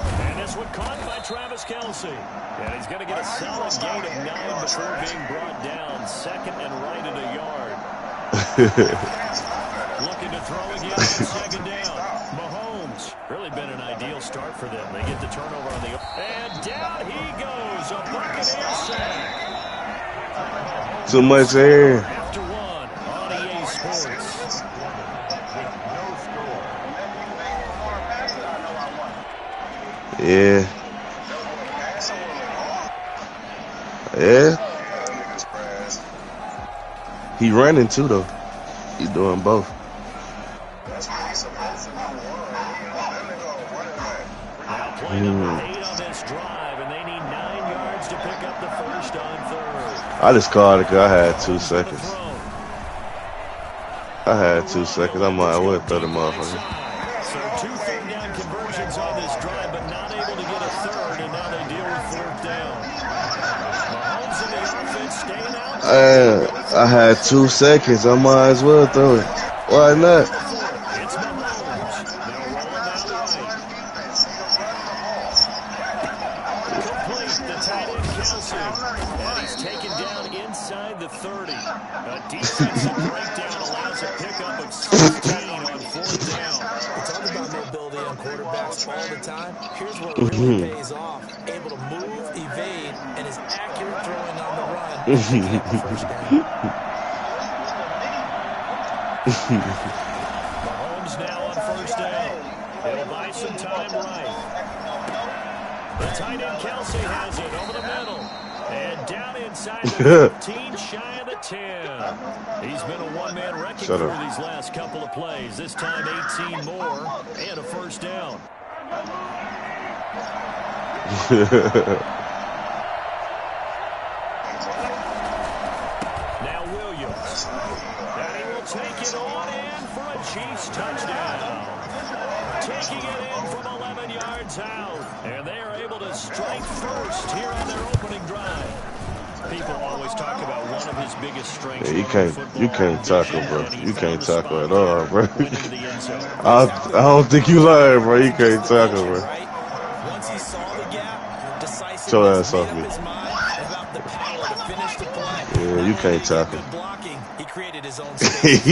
And this one caught by Travis Kelce. And he's going to get a solid gain of 9 before being brought down. Second and right at a yard. Looking to throw again on second down. Mahomes. Really been an ideal start for them. They get the turnover on the... And down he goes. A Buccaneers sack. Too much air. After one on EA Sports. Yeah. Yeah. He running too though. He's doing both. Now play number 8 on this drive, and they need 9 yards to pick up the first on third. I just called it because I had 2 seconds. I had 2 seconds. I might as well throw the motherfucker. So 2 third down conversions on this drive, but not able to get a third, and now they deal with fourth down. Mahomes in the offense staying out. I had 2 seconds. I might as well throw it. Why not? It's Mahomes. They'll roll him out right. Complete the tight end Kelce. And he's taken down inside the 30. A defensive breakdown allows a pickup of 16 on fourth down. We talk about mobility on quarterbacks all the time. Here's where it really pays off. Able to move, evade, and is accurate throwing on the run. First down. Mahomes now on first down. He'll buy some time right. The tight end Kelce has it over the middle. And down inside the 15, shy of the 10. He's been a one-man wrecking crew these last couple of plays. This time 18 more and a first down. Now Williams. And he will take it on in for a Chiefs touchdown. Taking it in from 11 yards out. And they are able to strike first here on their opening drive. People always talk about one of his biggest strengths. Yeah, you can't tackle, bro. You can't tackle at all, bro. I don't think you lying, bro. You can't tackle, bro. Once he saw the gap, decisive Show that ass off me. about the power to finish the play. Yeah, you can't tackle. Good blocking. He created his own space.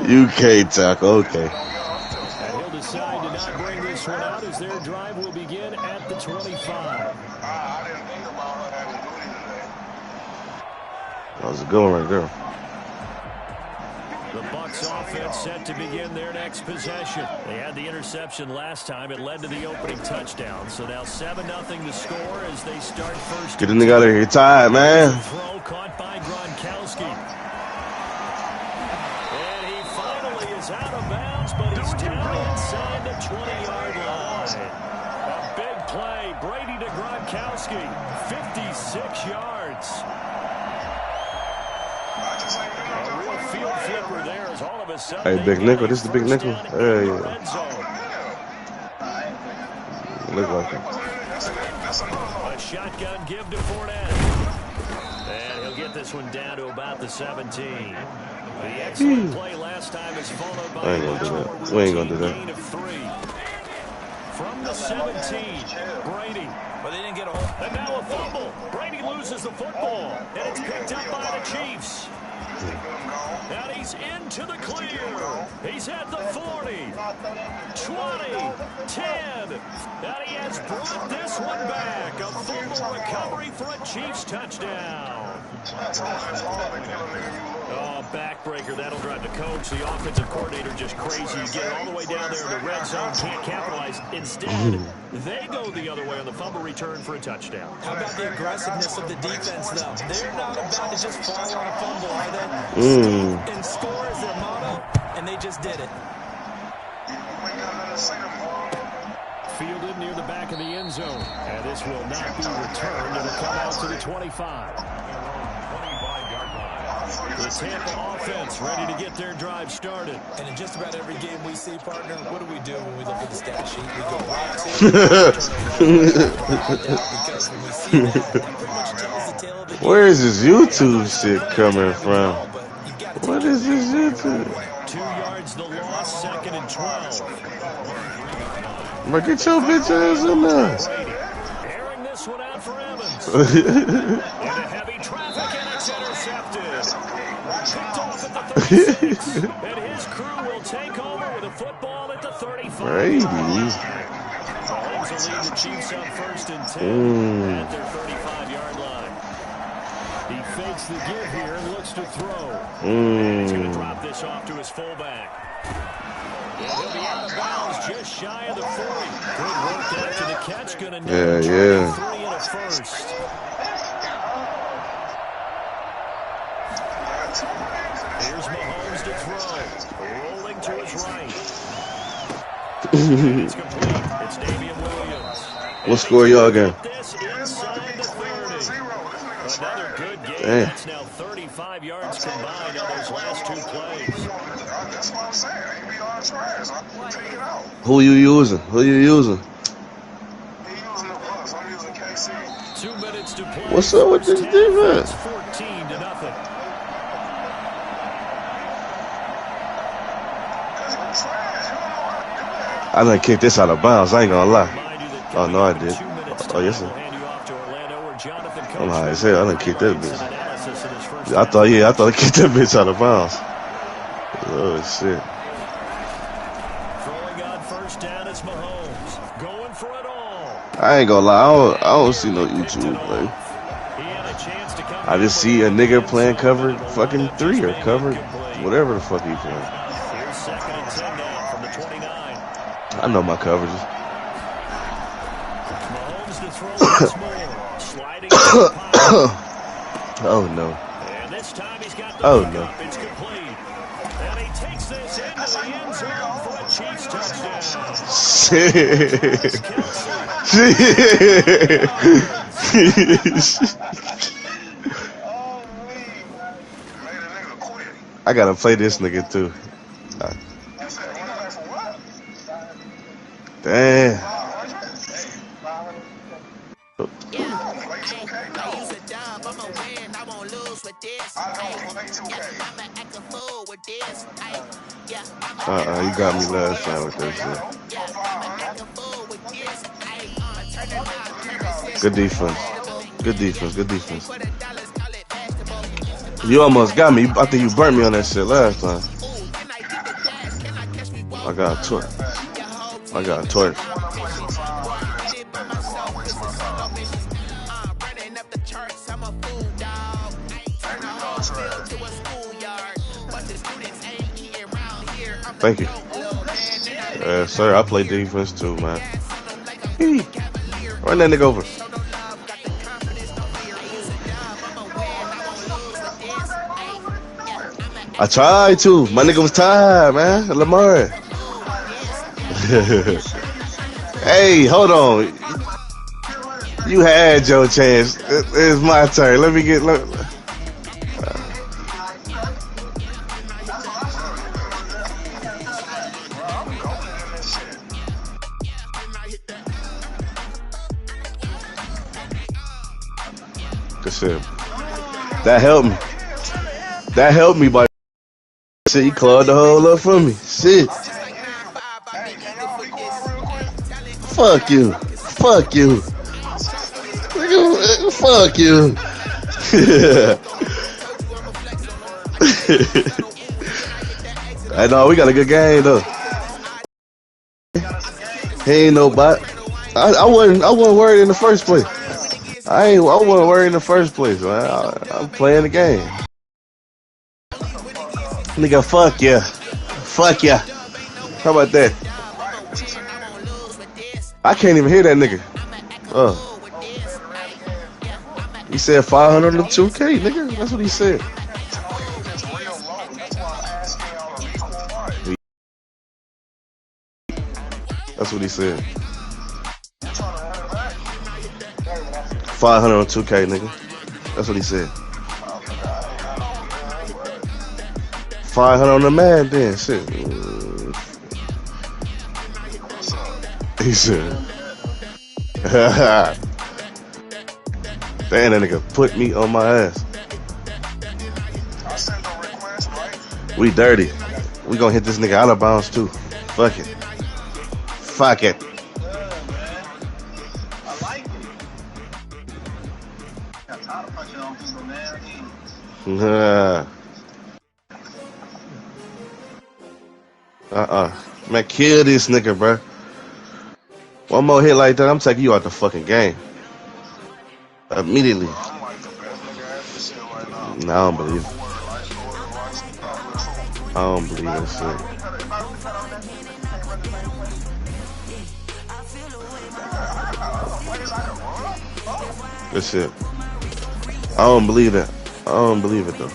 You can't tackle. Okay. And he'll decide to not bring this one out as their drive will begin at the 25. That was a good one right there. The Bucs offense set to begin their next possession. They had the interception last time. It led to the opening touchdown. So now 7-0 to score as they start first. Get the nigga out of here. Tired, man. Throw caught by Gronkowski. And he finally is out of bounds, but he's down inside the 20-yard line. A big play. Brady to Gronkowski. 56 yards. A real field flipper there as all of a sudden. Hey, Big Nickel. This is the Big Nickel. Hey. Look like it. A shotgun give to Fournette. And he'll get this one down to about the 17. The excellent play last time is followed by I ain't gonna do that. We ain't gonna do that. gain of 3. From the 17, Brady. But they didn't get a hold. And now a fumble. Brady loses the football. And it's picked up by the Chiefs. And he's into the clear. He's at the 40, 20, 10. And he has brought this one back. A fumble recovery for a Chiefs touchdown. Oh, backbreaker. That'll drive the coach, the offensive coordinator, just crazy. You get it all the way down there in the red zone, can't capitalize. Instead, they go the other way on the fumble return for a touchdown. How about the aggressiveness of the defense, though? They're not about to just fall on a fumble, are they? Stop and score is their motto, and they just did it. Fielded near the back of the end zone. And this will not be returned. It'll come out to the 25. The Tampa offense ready to get their drive started. And in just about every game we see, partner, what do we do when we look at the stat sheet? We go because when we see that pretty much tells the tale of the game. Where is this YouTube shit coming from? What is this YouTube? 2 yards the loss, 2nd and 12. But get your bitch ass in there. Airing this one out for Evans. Into heavy traffic, and it's intercepted. Picked off at the 36. And his crew will take over with a football at the 35. Brady. Mahomes will lead the Chiefs up 1st and 10 at their 35-yard line. He fakes the give here and looks to throw. And he's going to drop this off to his fullback. He'll be out of bounds just shy of the 40. Good work after the catch. Going to yeah. 3 and a first. Here's Mahomes to throw. Rolling to his right. It's complete. It's Damian Williams. What score y'all again? This inside the 30. Another good game. Damn. That's now 35 yards combined on those last 2 plays. That's what I'm saying. Ain't be on trash. I'm taking it out. Who you using? Who you using? He using the bus. I'm using KC. 2 minutes to play. What's up with this defense? 14 to nothing. That's what trash. You don't know how to do that. I done kicked this out of bounds. I ain't gonna lie. Oh, no, I did. Oh, yes, sir. I'm high as hell. I done kicked that bitch. I thought I kicked that bitch out of bounds. Oh, shit. Throwing on 1st down, it's Mahomes. Going for it all. I ain't gonna lie. I don't see no YouTube play. I just see a nigga playing cover fucking 3 or cover whatever the fuck he playing. Here's 2nd and 10 now from the 29. I know my coverages. Mahomes to throw once more. Sliding to the pocket. Oh, no. And this time he's got the Oh, pick no. up. It's complete. And he takes this into the end zone for a Chiefs touchdown. I gotta play this nigga too. Damn. You got me last time with that shit. Good defense. Good defense. Good defense. You almost got me. I think you burnt me on that shit last time. I got a torch. I got a torch. Thank you. Sir, I play defense too, man. Run that nigga over. I tried to. My nigga was tired, man. Lamar. Hey, hold on. You had your chance. It's my turn. Let me get... Good shit. That helped me. That helped me, but shit, you clawed the hole up for me. Shit. Fuck you. Fuck you. Fuck you. I know we got a good game though. He ain't no bot. I wasn't worried in the first place. I wasn't worried in the first place, man. I'm playing the game. Nigga, fuck yeah. Fuck yeah. How about that? I can't even hear that nigga. He said 500 on the 2K, nigga. That's what he said. That's what he said. 500 on 2K, nigga. That's what he said. 500 on the man, then shit. He said. Damn, that nigga put me on my ass. We dirty. We gonna hit this nigga out of bounds too. Fuck it. Fuck it. Man, kill this nigga, bro. One more hit like that, I'm taking you out the fucking game. Immediately. Nah, I don't believe it. I don't believe that shit. Good shit. I don't believe that. I don't believe it though.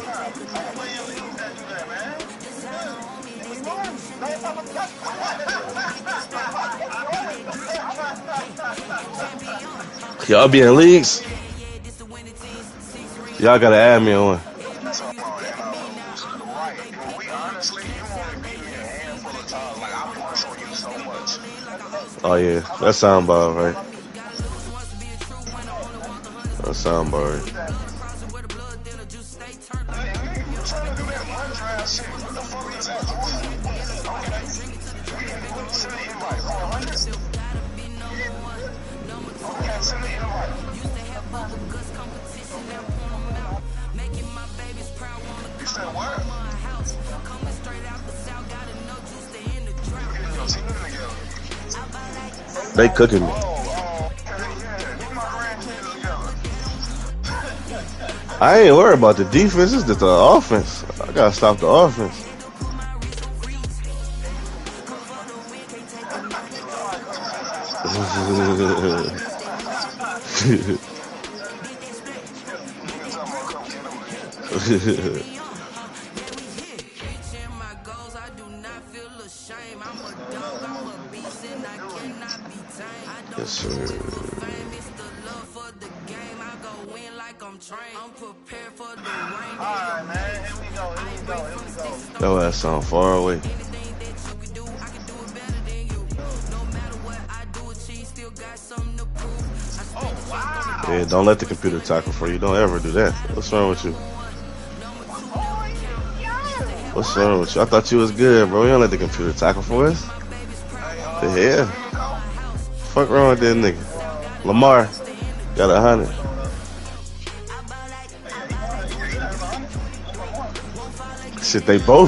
Y'all be in leagues? Y'all gotta add me on. Oh yeah, that sound about right. That sound about right. They cooking me. I ain't worried about the defense. It's just the offense. I gotta stop the offense. Yes, sir. Your ass sound far away. Yeah, don't let the computer tackle for you. Don't ever do that. What's wrong with you? What's wrong with you? I thought you was good, bro. You don't let the computer tackle for us. The hell? Fuck wrong with that nigga? Lamar got 100. Shit, they both